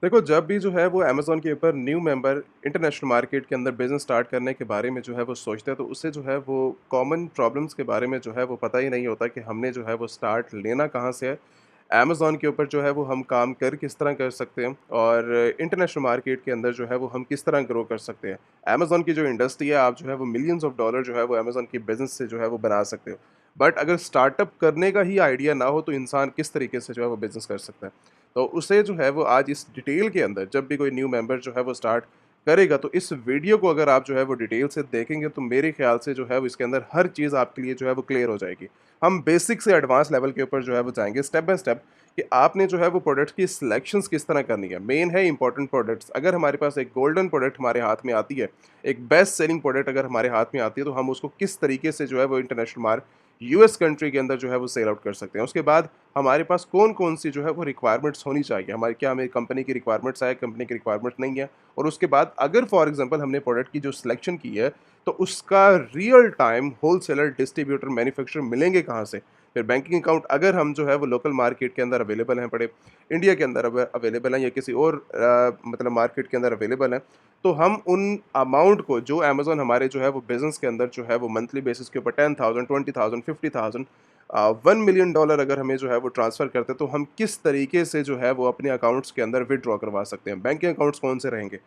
देखो, जब भी जो है वो अमेज़न के ऊपर न्यू मेंबर इंटरनेशनल मार्केट के अंदर बिज़नेस स्टार्ट करने के बारे में जो है वो सोचते हैं, तो उससे जो है वो कॉमन प्रॉब्लम्स के बारे में जो है वो पता ही नहीं होता कि हमने जो है वो स्टार्ट लेना कहाँ से है। अमेज़न के ऊपर जो है वो हम काम कर किस तरह कर सकते हैं और इंटरनेशनल मार्केट के अंदर जो है वो हम किस तरह ग्रो कर सकते हैं। अमेज़न की जो इंडस्ट्री है, आप जो है वो मिलियंस ऑफ डॉलर जो है वो अमेज़न की बिज़नेस से जो है वो बना सकते हो। बट अगर स्टार्टअप करने का ही आइडिया ना हो, तो इंसान किस तरीके से जो है वो बिज़नेस कर सकता है। तो उसे जो है वो आज इस डिटेल के अंदर, जब भी कोई न्यू मेंबर जो है वो स्टार्ट करेगा, तो इस वीडियो को अगर आप जो है वो डिटेल से देखेंगे, तो मेरे ख्याल से जो है वो इसके अंदर हर चीज़ आपके लिए जो है वो क्लियर हो जाएगी। हम बेसिक से एडवांस लेवल के ऊपर जो है वो जाएँगे स्टेप बाय स्टेप कि आपने जो है वो प्रोडक्ट की सिलेक्शंस किस तरह करनी है। मेन है इंपॉर्टेंट प्रोडक्ट्स। अगर हमारे पास एक गोल्डन प्रोडक्ट हमारे हाथ में आती है, एक बेस्ट सेलिंग प्रोडक्ट अगर हमारे हाथ में आती है, तो हम उसको किस तरीके से जो है वो इंटरनेशनल यूएस कंट्री के अंदर जो है वो सेल आउट कर सकते हैं। उसके बाद हमारे पास कौन-कौन सी जो है वो रिक्वायरमेंट्स होनी चाहिए। हमारी क्या हमें कंपनी की रिक्वायरमेंट्स है, कंपनी की रिक्वायरमेंट नहीं है। और उसके बाद अगर फॉर एग्ज़ाम्पल हमने प्रोडक्ट की जो सिलेक्शन की है, तो उसका real time wholesaler, distributor, manufacturer मिलेंगे कहाँ से? फिर बैंकिंग अकाउंट अगर हम जो है वो लोकल मार्केट के अंदर अवेलेबल हैं पड़े, इंडिया के अंदर अवेलेबल हैं या किसी और मतलब मार्केट के अंदर अवेलेबल हैं, तो हम उन अमाउंट को जो अमेज़न हमारे जो है वो बिज़नेस के अंदर जो है वो मंथली बेसिस के ऊपर 10,000, 20,000, 50,000 $1 मिलियन डॉलर अगर हमें जो है वो ट्रांसफ़र करते हैं, तो हम किस तरीके से जो है वो अपने अकाउंट्स के अंदर विथड्रॉ करवा सकते हैं। बैंकिंग अकाउंट्स कौन से रहेंगे।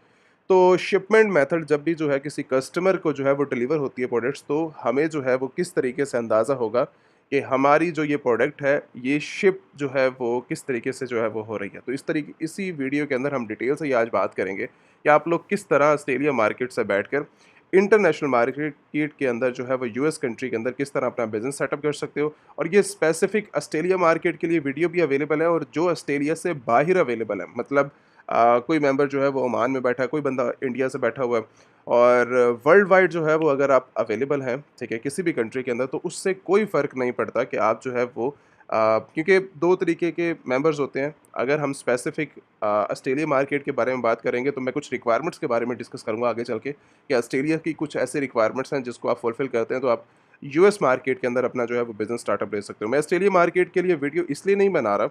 तो शिपमेंट मेथड जब भी जो है किसी कस्टमर को जो है वो डिलीवर होती है प्रोडक्ट्स, तो हमें जो है वो किस तरीके से अंदाज़ा होगा कि हमारी जो ये प्रोडक्ट है, ये शिप जो है वो किस तरीके से जो है वो हो रही है। तो इसी वीडियो के अंदर हम डिटेल से ये आज बात करेंगे कि आप लोग किस तरह ऑस्ट्रेलिया मार्केट से बैठकर इंटरनेशनल मार्केट के अंदर जो है वो यूएस कंट्री के अंदर किस तरह अपना बिज़नेस सेटअप कर सकते हो। और ये स्पेसिफिक ऑस्ट्रेलिया मार्केट के लिए वीडियो भी अवेलेबल है और जो ऑस्ट्रेलिया से बाहर अवेलेबल है, मतलब कोई मेंबर जो है वो ओमान में बैठा है, कोई बंदा इंडिया से बैठा हुआ है और वर्ल्ड वाइड जो है वो अगर आप अवेलेबल हैं, ठीक है, किसी भी कंट्री के अंदर, तो उससे कोई फ़र्क नहीं पड़ता कि आप जो है वो क्योंकि 2 तरीके के मेंबर्स होते हैं। अगर हम स्पेसिफ़िक ऑस्ट्रेलिया मार्केट के बारे में बात करेंगे, तो मैं कुछ रिक्वायरमेंट्स के बारे में डिस्कस करूँगा आगे चल के कि ऑस्ट्रेलिया की कुछ ऐसे रिक्वायरमेंट्स हैं जिसको आप फुलफ़िल करते हैं, तो आप यूएस मार्केट के अंदर अपना जो है वो बिज़नेस स्टार्टअप ले सकते हो। मैं ऑस्ट्रेलिया मार्केट के लिए वीडियो इसलिए नहीं बना रहा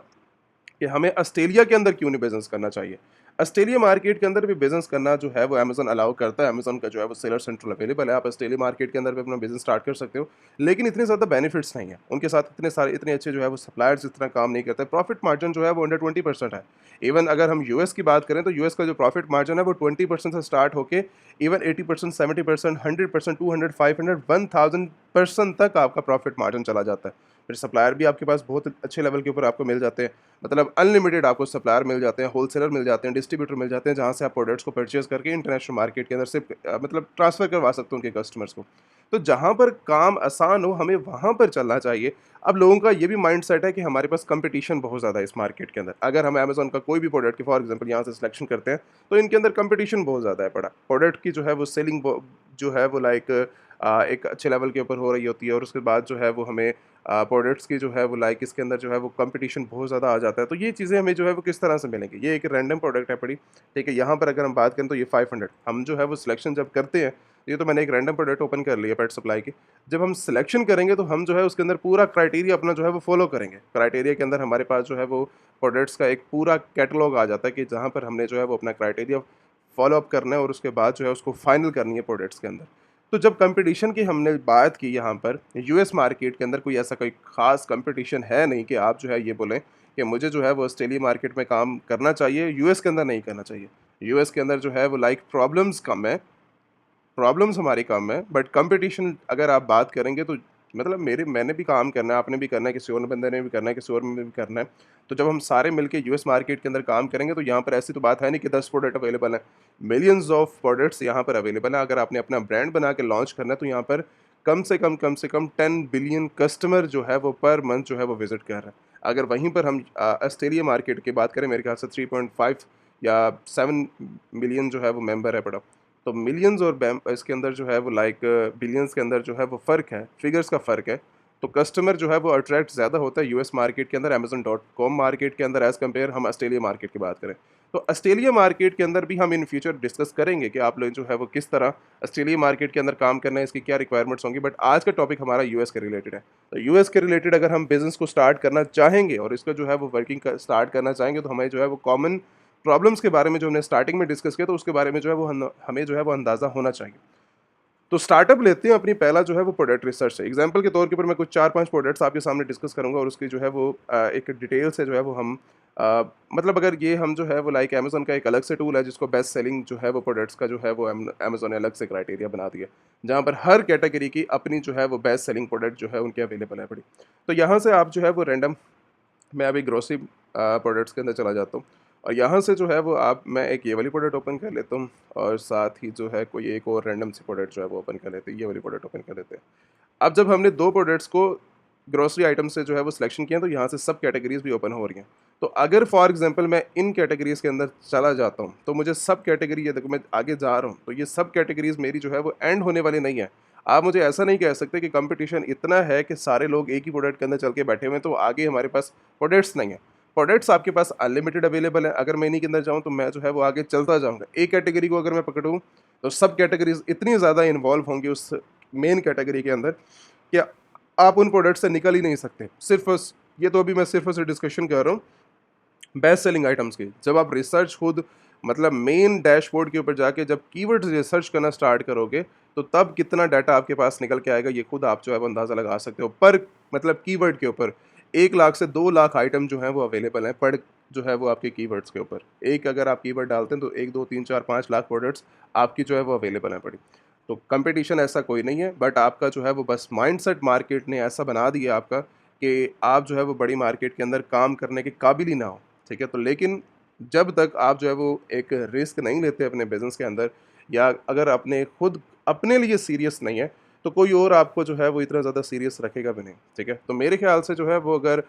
कि हमें ऑस्ट्रेलिया के अंदर क्यों नहीं बिज़नेस करना चाहिए। ऑस्ट्रेलिया मार्केट के अंदर भी बिज़नेस करना जो है वो अमेज़न अलाउ करता है, अमेज़न का जो है वो सेलर सेंट्रल अवेलेबल है, आप ऑस्ट्रेलिया मार्केट के अंदर भी अपना बिज़नेस स्टार्ट कर सकते हो। लेकिन इतने ज़्यादा बेनिफिट्स नहीं हैं, उनके साथ इतने अच्छे जो है वो सप्लायर्स इतना काम नहीं करते, प्रॉफिट मार्जिन जो है वो अंडर 20% है। इवन अगर हम यूएस की बात करें, तो यूएस का जो प्रॉफिट मार्जिन है वो 20% से स्टार्ट होके इवन 80%, 70%, 100%, 200, 500, 1000% तक आपका प्रॉफिट मार्जिन चला जाता है। फिर सप्लायर भी आपके पास बहुत अच्छे लेवल के ऊपर आपको मिल जाते हैं। मतलब अनलिमिटेड आपको सप्लायर मिल जाते हैं, होलसेलर मिल जाते हैं, डिस्ट्रीब्यूटर मिल जाते हैं, जहाँ से आप प्रोडक्ट्स को परचेज़ करके इंटरनेशनल मार्केट के अंदर से मतलब ट्रांसफ़र करवा सकते हो उनके कस्टमर्स को। तो जहाँ पर काम आसान हो, हमें वहाँ पर चलना चाहिए। अब लोगों का ये भी माइंडसेट है कि हमारे पास कॉम्पिटिशन बहुत ज़्यादा है इस मार्केट के अंदर। अगर हम अमेज़न का कोई भी प्रोडक्ट की फॉर एग्ज़ाम्पल यहाँ से सिलेक्शन करते हैं, तो इनके अंदर कॉम्पिटिशन बहुत ज़्यादा है पड़ा। प्रोडक्ट की जो है वो सेलिंग जो है वो लाइक एक अच्छे लेवल के ऊपर हो रही होती है और उसके बाद जो है वो हमें प्रोडक्ट्स की जो है वो लाइक इसके अंदर जो है वो कंपटीशन बहुत ज़्यादा आ जाता है। तो ये चीज़ें हमें जो है वो किस तरह से मिलेंगी? ये एक रैंडम प्रोडक्ट है पड़ी, ठीक है? यहाँ पर अगर हम बात करें तो ये 500 हम जो है वो सिलेक्शन जब करते हैं, ये तो मैंने एक रैंडम प्रोडक्ट ओपन कर लिया पेट सप्लाई की। जब हम सिलेक्शन करेंगे, तो हम जो है उसके अंदर पूरा क्राइटेरिया अपना जो है वो फ़ॉलो करेंगे। क्राइटेरिया के अंदर हमारे पास जो है वो प्रोडक्ट्स का एक पूरा कैटलॉग आ जाता है कि जहाँ पर हमने जो है वो अपना क्राइटेरिया फ़ॉलो अप करना है और उसके बाद जो है उसको फाइनल करनी है प्रोडक्ट्स के अंदर। तो जब कंपटीशन की हमने बात की यहाँ पर, यूएस मार्केट के अंदर कोई ऐसा कोई ख़ास कंपटीशन है नहीं कि आप जो है ये बोलें कि मुझे जो है वो ऑस्ट्रेलिया मार्केट में काम करना चाहिए, यूएस के अंदर नहीं करना चाहिए। यूएस के अंदर जो है वो लाइक प्रॉब्लम्स कम है, प्रॉब्लम्स हमारी कम है, बट कंपटीशन अगर आप बात करेंगे तो मतलब मेरे मैंने भी काम करना है, आपने भी करना है, किसी और बंदे ने भी करना है, किसी और ने भी करना है। तो जब हम सारे मिलके यूएस मार्केट के अंदर काम करेंगे, तो यहाँ पर ऐसी तो बात है नहीं कि 10 प्रोडक्ट अवेलेबल हैं। मिलियंस ऑफ प्रोडक्ट्स यहाँ पर अवेलेबल हैं। अगर आपने अपना ब्रांड बना के लॉन्च करना है, तो यहाँ पर कम से कम 10 बिलियन कस्टमर जो है वो पर मंथ जो है वो विज़िट कर रहे हैं। अगर वहीं पर हम ऑस्ट्रेलिया मार्केट की बात करें, मेरे ख्याल से 3.5 या 7 मिलियन जो है वो मेंबर है पड़ा। तो मिलियंस और इसके अंदर जो है वो लाइक बिलियंस के अंदर जो है वो फ़र्क है, फिगर्स का फ़र्क है। तो कस्टमर जो है वो अट्रैक्ट ज़्यादा होता है यूएस मार्केट के अंदर, अमेज़न.कॉम मार्केट के अंदर एज़ कम्पेयर हम ऑस्ट्रेलिया मार्केट की बात करें। तो ऑस्ट्रेलिया मार्केट के अंदर भी हम इन फ्यूचर डिस्कस करेंगे कि आप लोग जो है वो किस तरह ऑस्ट्रेलिया मार्केट के अंदर काम करना है, इसकी क्या रिक्वायरमेंट्स होंगी। बट आज का टॉपिक हमारा यूएस के रिलेटेड है। तो यूएस के रिलेटेड अगर हम बिज़नेस को स्टार्ट करना चाहेंगे और इसका जो है वो वर्किंग स्टार्ट करना चाहेंगे, तो हमें जो है वो कॉमन प्रॉब्लम्स के बारे में जो हमने स्टार्टिंग में डिस्कस किया, तो उसके बारे में जो है वो हमें जो है वो अंदाज़ा होना चाहिए। तो स्टार्टअप लेते हैं अपनी, पहला जो है वो प्रोडक्ट रिसर्च से। एग्जांपल के तौर के ऊपर मैं कुछ 4-5 प्रोडक्ट्स आपके सामने डिस्कस करूंगा और उसकी जो है वो एक डिटेल से जो है वो हम मतलब अगर ये हम जो है वो लाइक अमेज़न का एक अलग से टूल है जिसको बेस्ट सेलिंग जो है वो प्रोडक्ट्स का जो है वो अमेज़न ने अलग से क्राइटेरिया बना दिया, जहाँ पर हर कैटेगरी की अपनी जो है वो बेस्ट सेलिंग प्रोडक्ट जो है उनके अवेलेबल है पड़ी। तो यहाँ से आप जो है वो रैंडम, मैं अभी ग्रोसरी प्रोडक्ट्स के अंदर चला जाता हूँ और यहाँ से जो है वो आप, मैं एक ये वाली प्रोडक्ट ओपन कर लेता हूँ और साथ ही जो है कोई एक और रैंडम सी प्रोडक्ट जो है वो ओपन कर लेते हैं, ये वाली प्रोडक्ट ओपन कर लेते हैं। अब जब हमने दो प्रोडक्ट्स को ग्रोसरी आइटम से जो है वो सिलेक्शन किया, तो यहाँ से सब कैटेगरीज भी ओपन हो रही हैं। तो अगर फॉर एग्जांपल मैं इन कैटेगरीज के अंदर चला जाता हूँ, तो मुझे सब कैटेगरी, ये देखो मैं आगे जा रहा हूँ, तो ये सब कैटेगरीज मेरी जो है वो एंड होने वाली नहीं है। आप मुझे ऐसा नहीं कह सकते कि कंपटीशन इतना है कि सारे लोग एक ही प्रोडक्ट के अंदर चल के बैठे हुए हैं, तो आगे हमारे पास प्रोडक्ट्स नहीं है। प्रोडक्ट्स आपके पास अनलिमिटेड अवेलेबल है। अगर मैं इन्हीं के अंदर जाऊँ तो मैं जो है वो आगे चलता जाऊँगा। एक कैटेगरी को अगर मैं पकड़ूँ तो सब कैटेगरीज इतनी ज़्यादा इन्वॉल्व होंगी उस मेन कैटेगरी के अंदर कि आप उन प्रोडक्ट से निकल ही नहीं सकते। सिर्फ ये तो अभी मैं सिर्फ से डिस्कशन कर रहा हूँ बेस्ट सेलिंग आइटम्स की। जब आप रिसर्च खुद मतलब मेन डैशबोर्ड के ऊपर जाके जब कीवर्ड्स रिसर्च करना स्टार्ट करोगे, तो तब कितना डाटा आपके पास निकल के आएगा, ये खुद आप जो है वो अंदाज़ा लगा सकते हो। पर मतलब कीवर्ड के ऊपर 1 लाख से 2 लाख आइटम जो हैं वो अवेलेबल हैं पर जो है वो आपके कीवर्ड्स के ऊपर। एक अगर आप कीवर्ड डालते हैं तो 1, 2, 3, 4, 5 लाख प्रोडक्ट्स आपकी जो है वो अवेलेबल हैं पड़ी। तो कंपटीशन ऐसा कोई नहीं है, बट आपका जो है वो बस माइंडसेट मार्केट ने ऐसा बना दिया आपका कि आप जो है वो बड़ी मार्केट के अंदर काम करने के काबिल ही ना हो। ठीक है? तो लेकिन जब तक आप जो है वो एक रिस्क नहीं लेते अपने बिज़नेस के अंदर, या अगर अपने खुद अपने लिए सीरियस नहीं है, तो कोई और आपको जो है वो इतना ज़्यादा सीरियस रखेगा भी नहीं। ठीक है? तो मेरे ख्याल से जो है वो अगर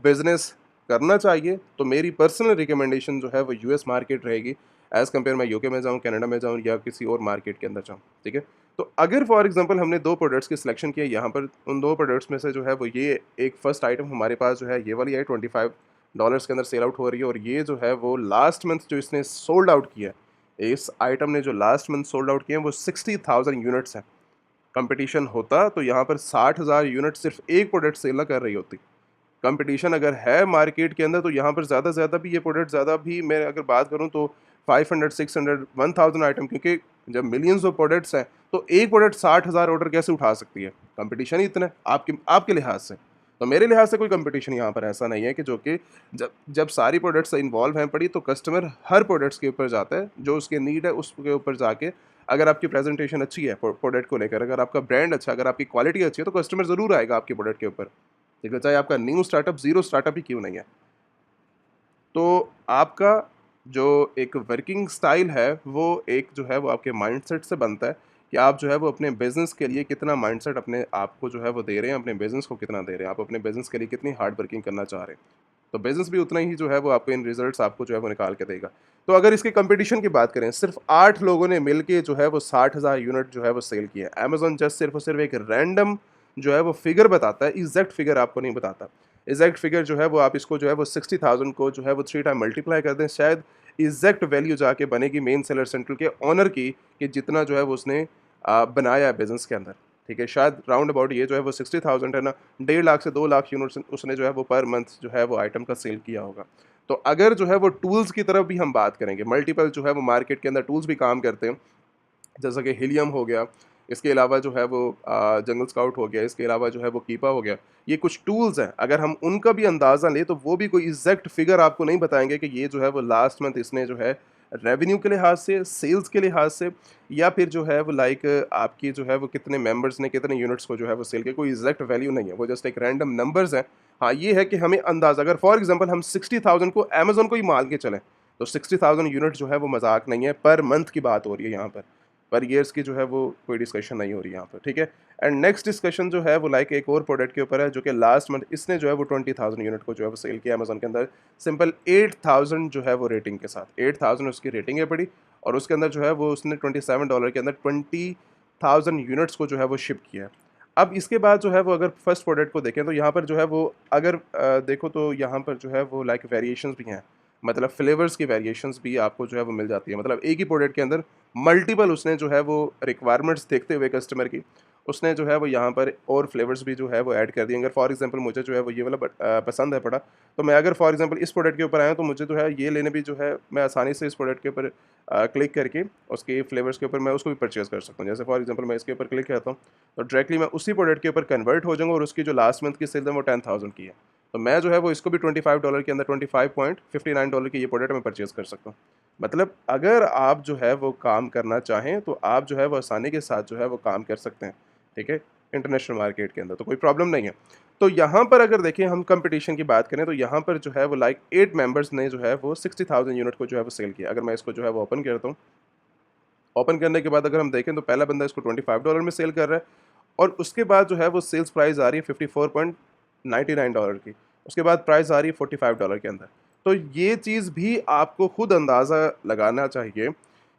बिज़नेस करना चाहिए, तो मेरी पर्सनल रिकमेंडेशन जो है वो यूएस मार्केट रहेगी एज़ कम्पेयर मैं यूके में जाऊँ, कनाडा में जाऊँ या किसी और मार्केट के अंदर जाऊँ। ठीक है? तो अगर फॉर एग्ज़ाम्पल हमने 2 प्रोडक्ट्स की सिलेक्शन की है यहाँ पर, उन 2 प्रोडक्ट्स में से जो है वो ये एक फर्स्ट आइटम हमारे पास जो है ये वाली है, $25 के अंदर सेल आउट हो रही है और ये जो है वो लास्ट मंथ जो इसने सोल्ड आउट किया है, इस आइटम ने जो लास्ट मंथ सोल्ड आउट किए हैं वो 60,000 यूनिट्स हैं। कंपटीशन होता तो यहाँ पर 60,000 यूनिट सिर्फ एक प्रोडक्ट सेल ना कर रही होती। कंपटीशन अगर है मार्केट के अंदर तो यहाँ पर ज़्यादा से ज़्यादा भी ये प्रोडक्ट ज़्यादा भी, मैं अगर बात करूँ तो 500, 600, 1000 आइटम, क्योंकि जब मिलियंस ऑफ प्रोडक्ट्स हैं तो एक प्रोडक्ट 60,000 ऑर्डर कैसे उठा सकती है? कंपटीशन ही इतना है आपके आपके लिहाज से। तो मेरे लिहाज से कोई कंपटीशन यहाँ पर ऐसा नहीं है कि जो कि जब जब सारी प्रोडक्ट्स इन्वॉल्व हैं पड़ी, तो कस्टमर हर प्रोडक्ट्स के ऊपर जाता है, जो उसकी नीड है उसके ऊपर जाके अगर आपकी प्रेजेंटेशन अच्छी है प्रोडक्ट को लेकर, अगर आपका ब्रांड अच्छा, अगर आपकी क्वालिटी अच्छी है, तो कस्टमर ज़रूर आएगा आपके प्रोडक्ट के ऊपर। ठीक है? चाहे आपका न्यू स्टार्टअप, ज़ीरो स्टार्टअप ही क्यों नहीं है। तो आपका जो एक वर्किंग स्टाइल है, वो एक जो है वो आपके माइंडसेट से बनता है कि आप जो है वो अपने बिज़नेस के लिए कितना माइंडसेट अपने आप को जो है वो दे रहे हैं, अपने बिज़नेस को कितना दे रहे हैं, आप अपने बिज़नेस के लिए कितनी हार्ड वर्किंग करना चाह रहे हैं। तो बिज़नेस भी उतना ही जो है वो आपको इन रिज़ल्ट्स आपको जो है वो निकाल के देगा। तो अगर इसके कंपटीशन की बात करें, सिर्फ 8 लोगों ने मिलके जो है वो 60,000 यूनिट जो है वो सेल किया है। अमेज़न जस्ट सिर्फ और सिर्फ एक रैंडम जो है वो फिगर बताता है, एग्ज़ैक्ट फिगर आपको नहीं बताता। एग्जैक्ट फिगर जो है वो आप इसको जो है वो 60,000 को जो है वो 3 टाइम मल्टीप्लाई कर दें, शायद एग्जैक्ट वैल्यू जाके बनेगी मेन सेलर सेंट्रल के ओनर की, कि जितना जो है वो उसने बनाया है बिजनेस के अंदर। ठीक है? शायद राउंड अबाउट ये जो है वो 60,000 है ना, 1.5 लाख से 2 लाख यूनिट उसने जो है वो पर मंथ जो है वो आइटम का सेल किया होगा। तो अगर जो है वो टूल्स की तरफ भी हम बात करेंगे, मल्टीपल जो है वो मार्केट के अंदर टूल्स भी काम करते हैं, जैसा कि हीलियम हो गया, इसके अलावा जो है वो जंगल स्काउट हो गया, इसके अलावा जो है वो कीपा हो गया। ये कुछ टूल्स हैं, अगर हम उनका भी अंदाज़ा लें तो वो भी कोई एग्जैक्ट फिगर आपको नहीं बताएंगे कि ये जो है वो लास्ट मंथ इसने जो है रेवेन्यू के लिहाज से, सेल्स के लिहाज से, या फिर जो है वो लाइक आपकी जो है वो कितने मेंबर्स ने कितने यूनिट्स को जो है वो सेल किया, कोई एग्जैक्ट वैल्यू नहीं है, वो जस्ट एक रैंडम नंबर्स हैं। हाँ, ये है कि हमें अंदाज़ा, अगर फॉर एग्जांपल हम 60,000 को अमेज़न को ही मान के चलें, तो 60,000 यूनिट जो है वो मजाक नहीं है, पर मंथ की बात हो रही है यहाँ पर ईयर्स की जो है वो कोई डिस्कशन नहीं हो रही यहाँ पर। ठीक है? एंड नेक्स्ट डिस्कशन जो है वो लाइक एक और प्रोडक्ट के ऊपर है, जो कि लास्ट मंथ इसने जो है वो 20,000 यूनिट को जो है वो सेल किया अमेजोन के अंदर, सिंपल 8,000 जो है वो रेटिंग के साथ। 8,000 उसकी रेटिंग है पड़ी और उसके अंदर जो है वो उसने $27 के अंदर 20,000 यूनिट्स को जो है वो शिप किया है। अब इसके बाद जो है वो अगर फर्स्ट प्रोडक्ट को देखें तो यहाँ पर जो है वो अगर देखो तो यहाँ पर जो है वो लाइक वेरिएशंस भी हैं, मतलब फ्लेवर्स की वेरिएशंस भी आपको जो है वो मिल जाती है। मतलब एक ही प्रोडक्ट के अंदर मल्टीपल उसने जो है वो रिक्वायरमेंट्स देखते हुए कस्टमर की, उसने जो है वो यहाँ पर और फ्लेवर्स भी जो है वो ऐड कर दिए। अगर फॉर एग्जांपल मुझे जो है वो ये वाला पसंद है पड़ा, तो मैं अगर फॉर एग्जांपल इस प्रोडक्ट के ऊपर आया, तो मुझे जो है ये लेने भी जो है मैं आसानी से इस प्रोडक्ट के ऊपर क्लिक करके उसके फ्लेवर्स के ऊपर मैं उसको भी परचेज़ कर सकता हूँ। जैसे फॉर एग्जांपल मैं इसके ऊपर क्लिक करता हूँ, तो डायरेक्टली मैं उसी प्रोडक्ट के ऊपर कन्वर्ट हो जाऊँगा और उसकी जो लास्ट मंथ की सेल है वो 10,000 की है। तो मैं जो है वो इसको भी $25 के अंदर $25.59 की ये प्रोडक्ट मैं परचेज़ कर सकता हूँ। मतलब अगर आप जो है वो काम करना चाहें, तो आप जो है वो आसानी के साथ जो है वो काम कर सकते हैं, ठीक है? इंटरनेशनल मार्केट के अंदर तो कोई प्रॉब्लम नहीं है। तो यहाँ पर अगर देखें हम कंपटीशन की बात करें, तो यहाँ पर जो है वो लाइक 8 मेंबर्स ने जो है वो 60,000 यूनिट को जो है वो सेल किया। अगर मैं इसको जो है वो ओपन करता हूँ, ओपन करने के बाद अगर हम देखें तो पहला बंदा इसको $25 में सेल कर रहा है, और उसके बाद जो है वो सेल्स प्राइस आ रही है $54.99 की। उसके बाद प्राइस आ रही है $45 के अंदर। तो ये चीज़ भी आपको खुद अंदाज़ा लगाना चाहिए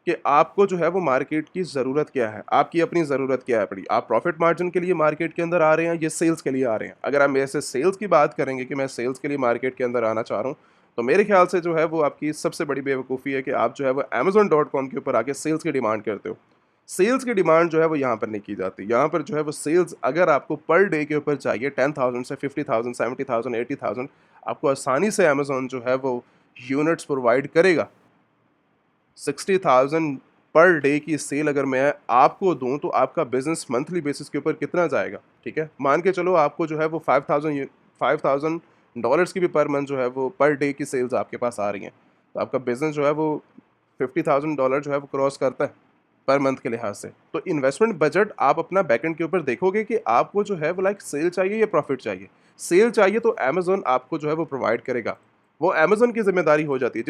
कि आपको जो है वो मार्केट की ज़रूरत क्या है, आपकी अपनी ज़रूरत क्या है पड़ी। आप प्रॉफ़िट मार्जिन के लिए मार्केट के अंदर आ रहे हैं, ये सेल्स के लिए आ रहे हैं। अगर आप मेरे से सेल्स की बात करेंगे कि मैं सेल्स के लिए मार्केट के अंदर आना चाह रहा हूँ, तो मेरे ख्याल से जो है वो आपकी सबसे बड़ी बेवकूफ़ी है कि आप जो है वो Amazon.com के ऊपर आके सेल्स की डिमांड करते हो। सेल्स की डिमांड जो है वो यहाँ पर नहीं की जाती। यहाँ पर जो है वो सेल्स अगर आपको पर डे के ऊपर चाहिए 10,000 से 50,000, 70,000, 80,000, आपको आसानी से अमेज़न जो है वो यूनिट्स प्रोवाइड करेगा। 60,000 पर डे की सेल अगर मैं आपको दूँ, तो आपका बिज़नेस मंथली बेसिस के ऊपर कितना जाएगा, ठीक है? मान के चलो आपको जो है वो 5,000 डॉलर्स की भी पर मंथ जो है वो पर डे की सेल्स आपके पास आ रही हैं। तो आपका बिज़नेस जो है वो $50,000 जो है वो क्रॉस करता है पर मंथ के लिहाज से। तो इन्वेस्टमेंट बजट आप अपना बैकएंड के ऊपर देखोगे कि आपको जो है वो लाइक सेल चाहिए या प्रॉफिट चाहिए। सेल चाहिए तो अमेज़न आपको जो है वो प्रोवाइड करेगा। वो अमेज़न की ज़िम्मेदारी हो जाती है।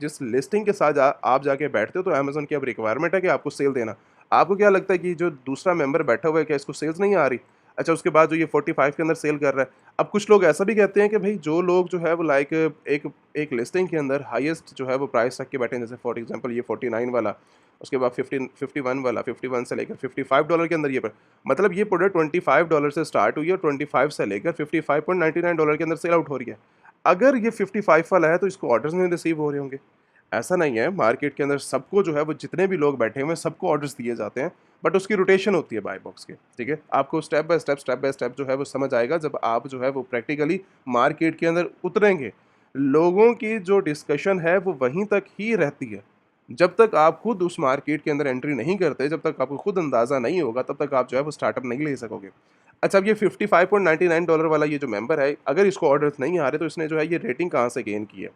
जिस लिस्टिंग के साथ आप जाके बैठते हो, तो अमेज़न की अब रिक्वायरमेंट है कि आपको सेल देना। आपको क्या लगता है कि जो दूसरा मेंबर बैठा हुआ है, क्या इसको सेल्स नहीं आ रही? अच्छा, उसके बाद जो ये 45 के अंदर सेल कर रहा है। अब कुछ लोग ऐसा भी कहते हैं कि भई जो लोग जो है वो लाइक एक एक लिस्टिंग के अंदर हाईएस्ट जो है वो प्राइस रख के बैठे हैं, जैसे फॉर एग्ज़ाम्पल ये 49 वाला, उसके बाद 15 51 वाला, 51 से लेकर $55 के अंदर ये मतलब ये प्रोडक्ट $25 से स्टार्ट हुई है और 25 से लेकर $55.99 के अंदर सेल आउट हो रही है। अगर ये 55 वाला है, तो इसको ऑर्डर्स नहीं रिसीव हो रहे होंगे। ऐसा नहीं है, मार्केट के अंदर सबको जो है वो जितने भी लोग बैठे हुए हैं, सबको ऑर्डर्स दिए जाते हैं, बट उसकी रोटेशन होती है बाय बॉक्स की, ठीक है? आपको स्टेप बाय स्टेप जो है वो समझ आएगा जब आप जो है वो प्रैक्टिकली मार्केट के अंदर उतरेंगे। लोगों की जो डिस्कशन है वो वहीं तक ही रहती है। जब तक आप खुद उस मार्केट के अंदर एंट्री नहीं करते, जब तक आपको खुद अंदाज़ा नहीं होगा, तब तक आप जो है वो स्टार्टअप नहीं ले सकोगे। अच्छा, अब ये $55.99 वाला ये जो मेंबर है, अगर इसको ऑर्डर्स नहीं आ रहे, तो इसने जो है ये रेटिंग कहाँ से गेन की है?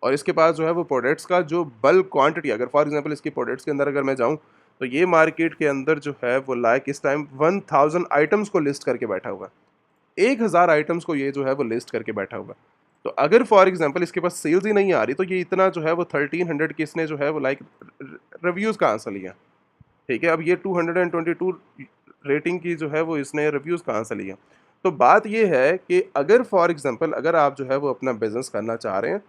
और इसके पास जो है वो प्रोडक्ट्स का जो बल्क क्वांटिटी, अगर फॉर एग्जांपल इसकी प्रोडक्ट्स के अंदर अगर मैं जाऊँ, तो ये मार्केट के अंदर जो है वो लाइक इस टाइम 1000 आइटम्स को लिस्ट करके बैठा हुआ है। 1000 आइटम्स को ये जो है वो लिस्ट करके बैठा हुआ है। तो अगर फॉर एग्जांपल इसके पास सेल्स ही नहीं आ रही, तो ये इतना जो है वो 1300 की इसने जो है वो लाइक रिव्यूज़ कहाँ से लिया? ठीक है, अब ये 222 रेटिंग की जो है वो इसने रिव्यूज़ कहाँ से लिया? तो बात ये है कि अगर फॉर एग्ज़ाम्पल अगर आप जो है वो अपना बिज़नेस करना चाह रहे हैं,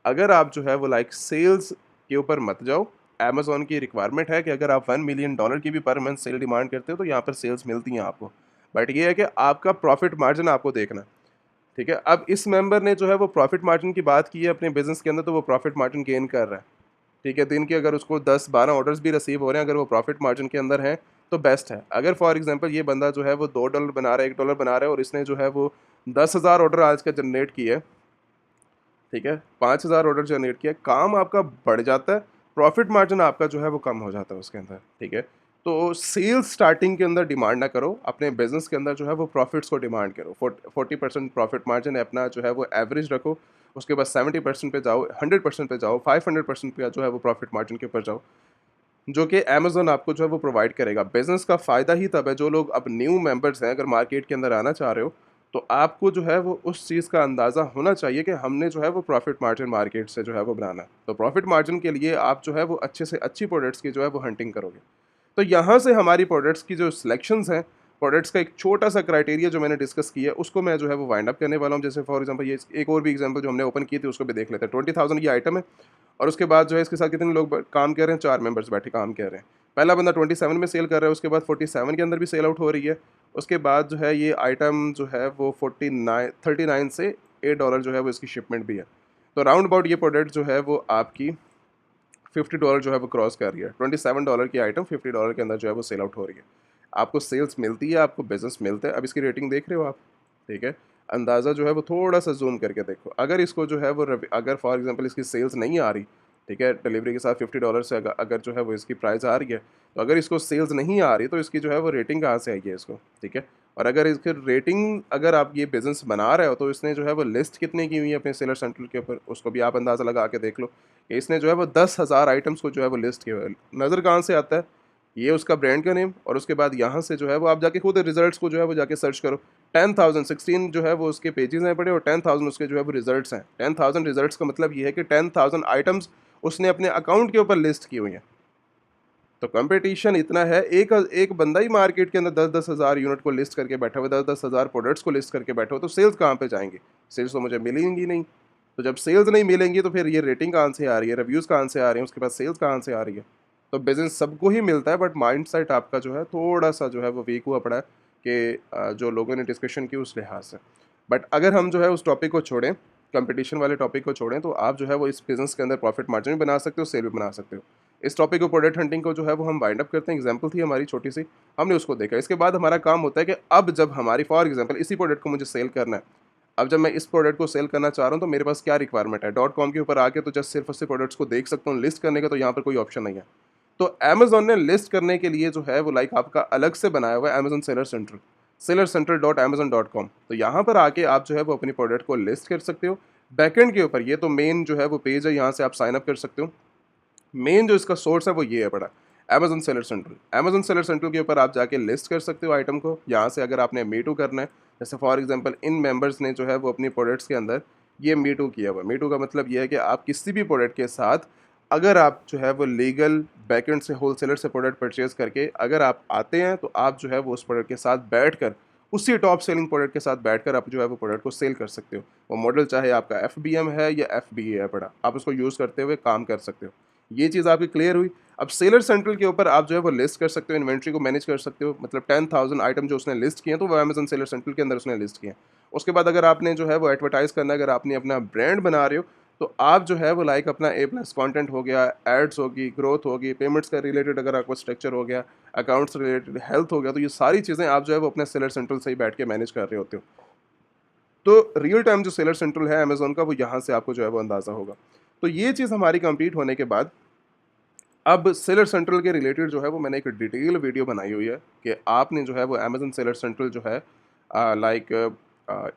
अगर आप जो है वो लाइक सेल्स के ऊपर मत जाओ, अमेज़न की रिक्वायरमेंट है कि अगर आप $1 मिलियन की भी पर मंथ सेल डिमांड करते हो, तो यहाँ पर सेल्स मिलती हैं आपको। बट ये है कि आपका प्रॉफ़िट मार्जिन आपको देखना है, ठीक है? अब इस मेंबर ने जो है वो प्रॉफ़िट मार्जिन की बात की है अपने बिज़नेस के अंदर, तो वो प्रॉफ़िट मार्जिन गेन कर रहा है। ठीक है, दिन के अगर उसको 10-12 ऑर्डर्स भी रिसीव हो रहे हैं, अगर वो प्रॉफिट मार्जिन के अंदर हैं, तो बेस्ट है। अगर फॉर एग्ज़ाम्पल ये बंदा जो है वो $2 बना रहा है, $1 बना रहा है, और इसने जो है वो 10,000 ऑर्डर आज का जनरेट किए, ठीक है? 5,000 ऑर्डर जनरेट किया, काम आपका बढ़ जाता है, प्रॉफिट मार्जिन आपका जो है वो कम हो जाता है उसके अंदर, ठीक है? तो सेल्स स्टार्टिंग के अंदर डिमांड ना करो, अपने बिज़नेस के अंदर जो है वो प्रॉफिट्स को डिमांड करो। 40% प्रॉफिट मार्जिन है अपना जो है वो एवरेज रखो, उसके बाद 70% पे जाओ, 100% पे जाओ, 500% पे जो है वो प्रॉफिट मार्जिन के ऊपर जाओ, जो कि अमेज़न आपको जो है वो प्रोवाइड करेगा। बिज़नेस का फ़ायदा ही तब है, जो लोग अब न्यू मेंबर्स हैं, अगर मार्केट के अंदर आना चाह रहे हो, तो आपको जो है वो उस चीज़ का अंदाज़ा होना चाहिए कि हमने जो है वो प्रॉफिट मार्जिन मार्केट से जो है वो बनाना है। तो प्रॉफिट मार्जिन के लिए आप जो है वो अच्छे से अच्छी प्रोडक्ट्स की जो है वो हंटिंग करोगे। तो यहाँ से हमारी प्रोडक्ट्स की जो सिलेक्शंस हैं, प्रोडक्ट्स का एक छोटा-सा क्राइटेरिया जो मैंने डिस्कस किया है, उसको मैं जो है वो वाइंड अप करने वाला हूँ। जैसे फॉर एग्ज़ाम्पल ये एक और भी एग्ज़ाम्पल जो हमने ओपन की थी, उसको भी देख लेते हैं। 20,000 की आइटम है, और उसके बाद जो है इसके साथ कितने लोग काम कर रहे हैं, 4 मेंबर्स बैठे काम कर रहे हैं। पहला बंदा 27 में सेल कर रहा है, उसके बाद 47 के अंदर भी सेल आउट हो रही है। उसके बाद जो है ये आइटम जो है वो 39 से $8 जो है वो इसकी शिपमेंट भी है। तो राउंड अबाउट ये प्रोडक्ट जो है वो आपकी $50 जो है वो क्रॉस कर रही है। $27 की आइटम $50 के अंदर जो है वो सेल आउट हो रही है। आपको सेल्स मिलती है, आपको बिज़नेस मिलता है। अब इसकी रेटिंग देख रहे हो आप, ठीक है? अंदाज़ा जो है वो थोड़ा-सा ज़ूम करके देखो। अगर इसको जो है वो अगर फॉर एग्ज़ाम्पल इसकी सेल्स नहीं आ रही, ठीक है? डिलीवरी के साथ $50 से अगर जो है वो इसकी प्राइस आ रही है, तो अगर इसको सेल्स नहीं आ रही तो इसकी जो है वो रेटिंग कहाँ से आएगी इसको, ठीक है? और अगर इसकी रेटिंग अगर आप ये बिज़नेस बना रहे हो तो इसने जो है वो लिस्ट कितने की हुई है अपने सेलर सेंट्रल के ऊपर, उसको भी आप अंदाज़ा लगा के देख लो कि इसने जो है वो 10,000 आइटम्स को जो है वो लिस्ट किया हुआ है। नज़र कहाँ से आता है? ये उसका ब्रांड का नेम और उसके बाद यहाँ से जो है वो आप जाके खुद रिजल्ट्स को जो है वो जाके सर्च करो। 10,016 जो है वो उसके पेजेस हैं पड़े और 10,000 उसके जो है वो रिजल्ट्स हैं। 10,000 रिजल्ट्स का मतलब ये है कि 10,000 आइटम्स उसने अपने अकाउंट के ऊपर लिस्ट की हुई हैं। तो कंपटीशन इतना है, एक एक बंदा ही मार्केट के अंदर 10-10 हज़ार यूनिट को लिस्ट करके बैठा हुआ है, 10-10 हज़ार प्रोडक्ट्स को लिस्ट करके बैठा हुआ, तो सेल्स कहाँ पे जाएँगी? सेल्स तो मुझे मिलेंगी नहीं। तो जब सेल्स नहीं मिलेंगी तो फिर ये रेटिंग कहाँ से आ रही है, रिव्यूज़ कहाँ से आ रहे हैं, उसके बाद सेल्स कहाँ से आ रही है? तो बिज़नेस सबको ही मिलता है बट माइंडसेट आपका जो है थोड़ा-सा जो है वो वीक हुआ पड़ा है कि जो लोगों ने डिस्कशन की उस लिहाज से। बट अगर हम जो है उस टॉपिक को छोड़ें, कंपटीशन वाले टॉपिक को छोड़ें, तो आप जो है वो इस बिज़नेस के अंदर प्रॉफिट मार्जिन भी बना सकते हो, सेल भी बना सकते हो। इस टॉपिक को प्रोडक्ट हंटिंग को जो है वो हम वाइंड अप करते हैं। एग्जांपल थी हमारी छोटी-सी, हमने उसको देखा। इसके बाद हमारा काम होता है कि अब जब हमारी फॉर एग्जांपल इसी प्रोडक्ट को मुझे सेल करना है। अब जब मैं इस प्रोडक्ट को सेल करना चाह रहा हूँ तो मेरे पास क्या रिक्वायरमेंट है? डॉट कॉम के ऊपर आके तो जस्ट सिर्फ़ और सिर्फ़ प्रोडक्ट्स को देख सकता हूँ, लिस्ट करने का तो यहाँ पर कोई ऑप्शन नहीं है। तो अमेज़न ने लिस्ट करने के लिए जो है वो लाइक आपका अलग से बनाया हुआ है अमेज़न सेलर सेंटर, sellercentral.amazon.com। तो यहाँ पर आके आप जो है वो अपनी प्रोडक्ट को लिस्ट कर सकते हो। बैकएंड के ऊपर ये तो मेन जो है वो पेज है, यहाँ से आप साइन अप कर सकते हो। मेन जो इसका सोर्स है वो ये है बड़ा, Amazon seller central. Amazon seller central के ऊपर आप जाके लिस्ट कर सकते हो आइटम को। यहाँ से अगर आपने मी टू करना है, जैसे फॉर एग्जांपल इन मेंबर्स ने जो है वो अपनी प्रोडक्ट्स के अंदर ये मी टू किया हुआ है। मी टू का मतलब ये है कि आप किसी भी प्रोडक्ट के साथ अगर आप जो है वो लीगल बैकएंड से होलसेलर से प्रोडक्ट परचेज करके अगर आप आते हैं तो आप जो है वो उस प्रोडक्ट के साथ बैठकर उसी टॉप सेलिंग प्रोडक्ट के साथ बैठकर आप जो है वो प्रोडक्ट को सेल कर सकते हो। वो मॉडल चाहे आपका एफबीएम है या एफबीए है बड़ा, आप उसको यूज़ करते हुए काम कर सकते हो। ये चीज़ आपकी क्लियर हुई। अब सेलर सेंट्रल के ऊपर आप जो है वो लिस्ट कर सकते हो, इन्वेंट्री को मैनेज कर सकते हो। मतलब 10,000 आइटम जो उसने लिस्ट किए हैं तो वो अमेज़न सेलर सेंट्रल के अंदर उसने लिस्ट किए हैं। उसके बाद अगर आपने जो है वो एडवर्टाइज़ करना है, अगर आपने अपना ब्रांड बना रहे हो, तो आप जो है वो लाइक अपना ए प्लस कंटेंट हो गया, एड्स होगी, ग्रोथ होगी, पेमेंट्स का रिलेटेड अगर आपका स्ट्रक्चर हो गया, अकाउंट्स रिलेटेड, हेल्थ हो गया, तो ये सारी चीज़ें आप जो है वो अपने सेलर सेंट्रल से ही बैठ के मैनेज कर रहे होते हो। तो रियल टाइम जो सेलर सेंट्रल है अमेज़न का, वो यहाँ से आपको जो है वो अंदाज़ा होगा। तो ये चीज़ हमारी कंप्लीट होने के बाद अब सेलर सेंट्रल के रिलेटेड जो है वो मैंने एक डिटेल वीडियो बनाई हुई है कि आपने जो है वो अमेज़न सेलर सेंट्रल जो है लाइक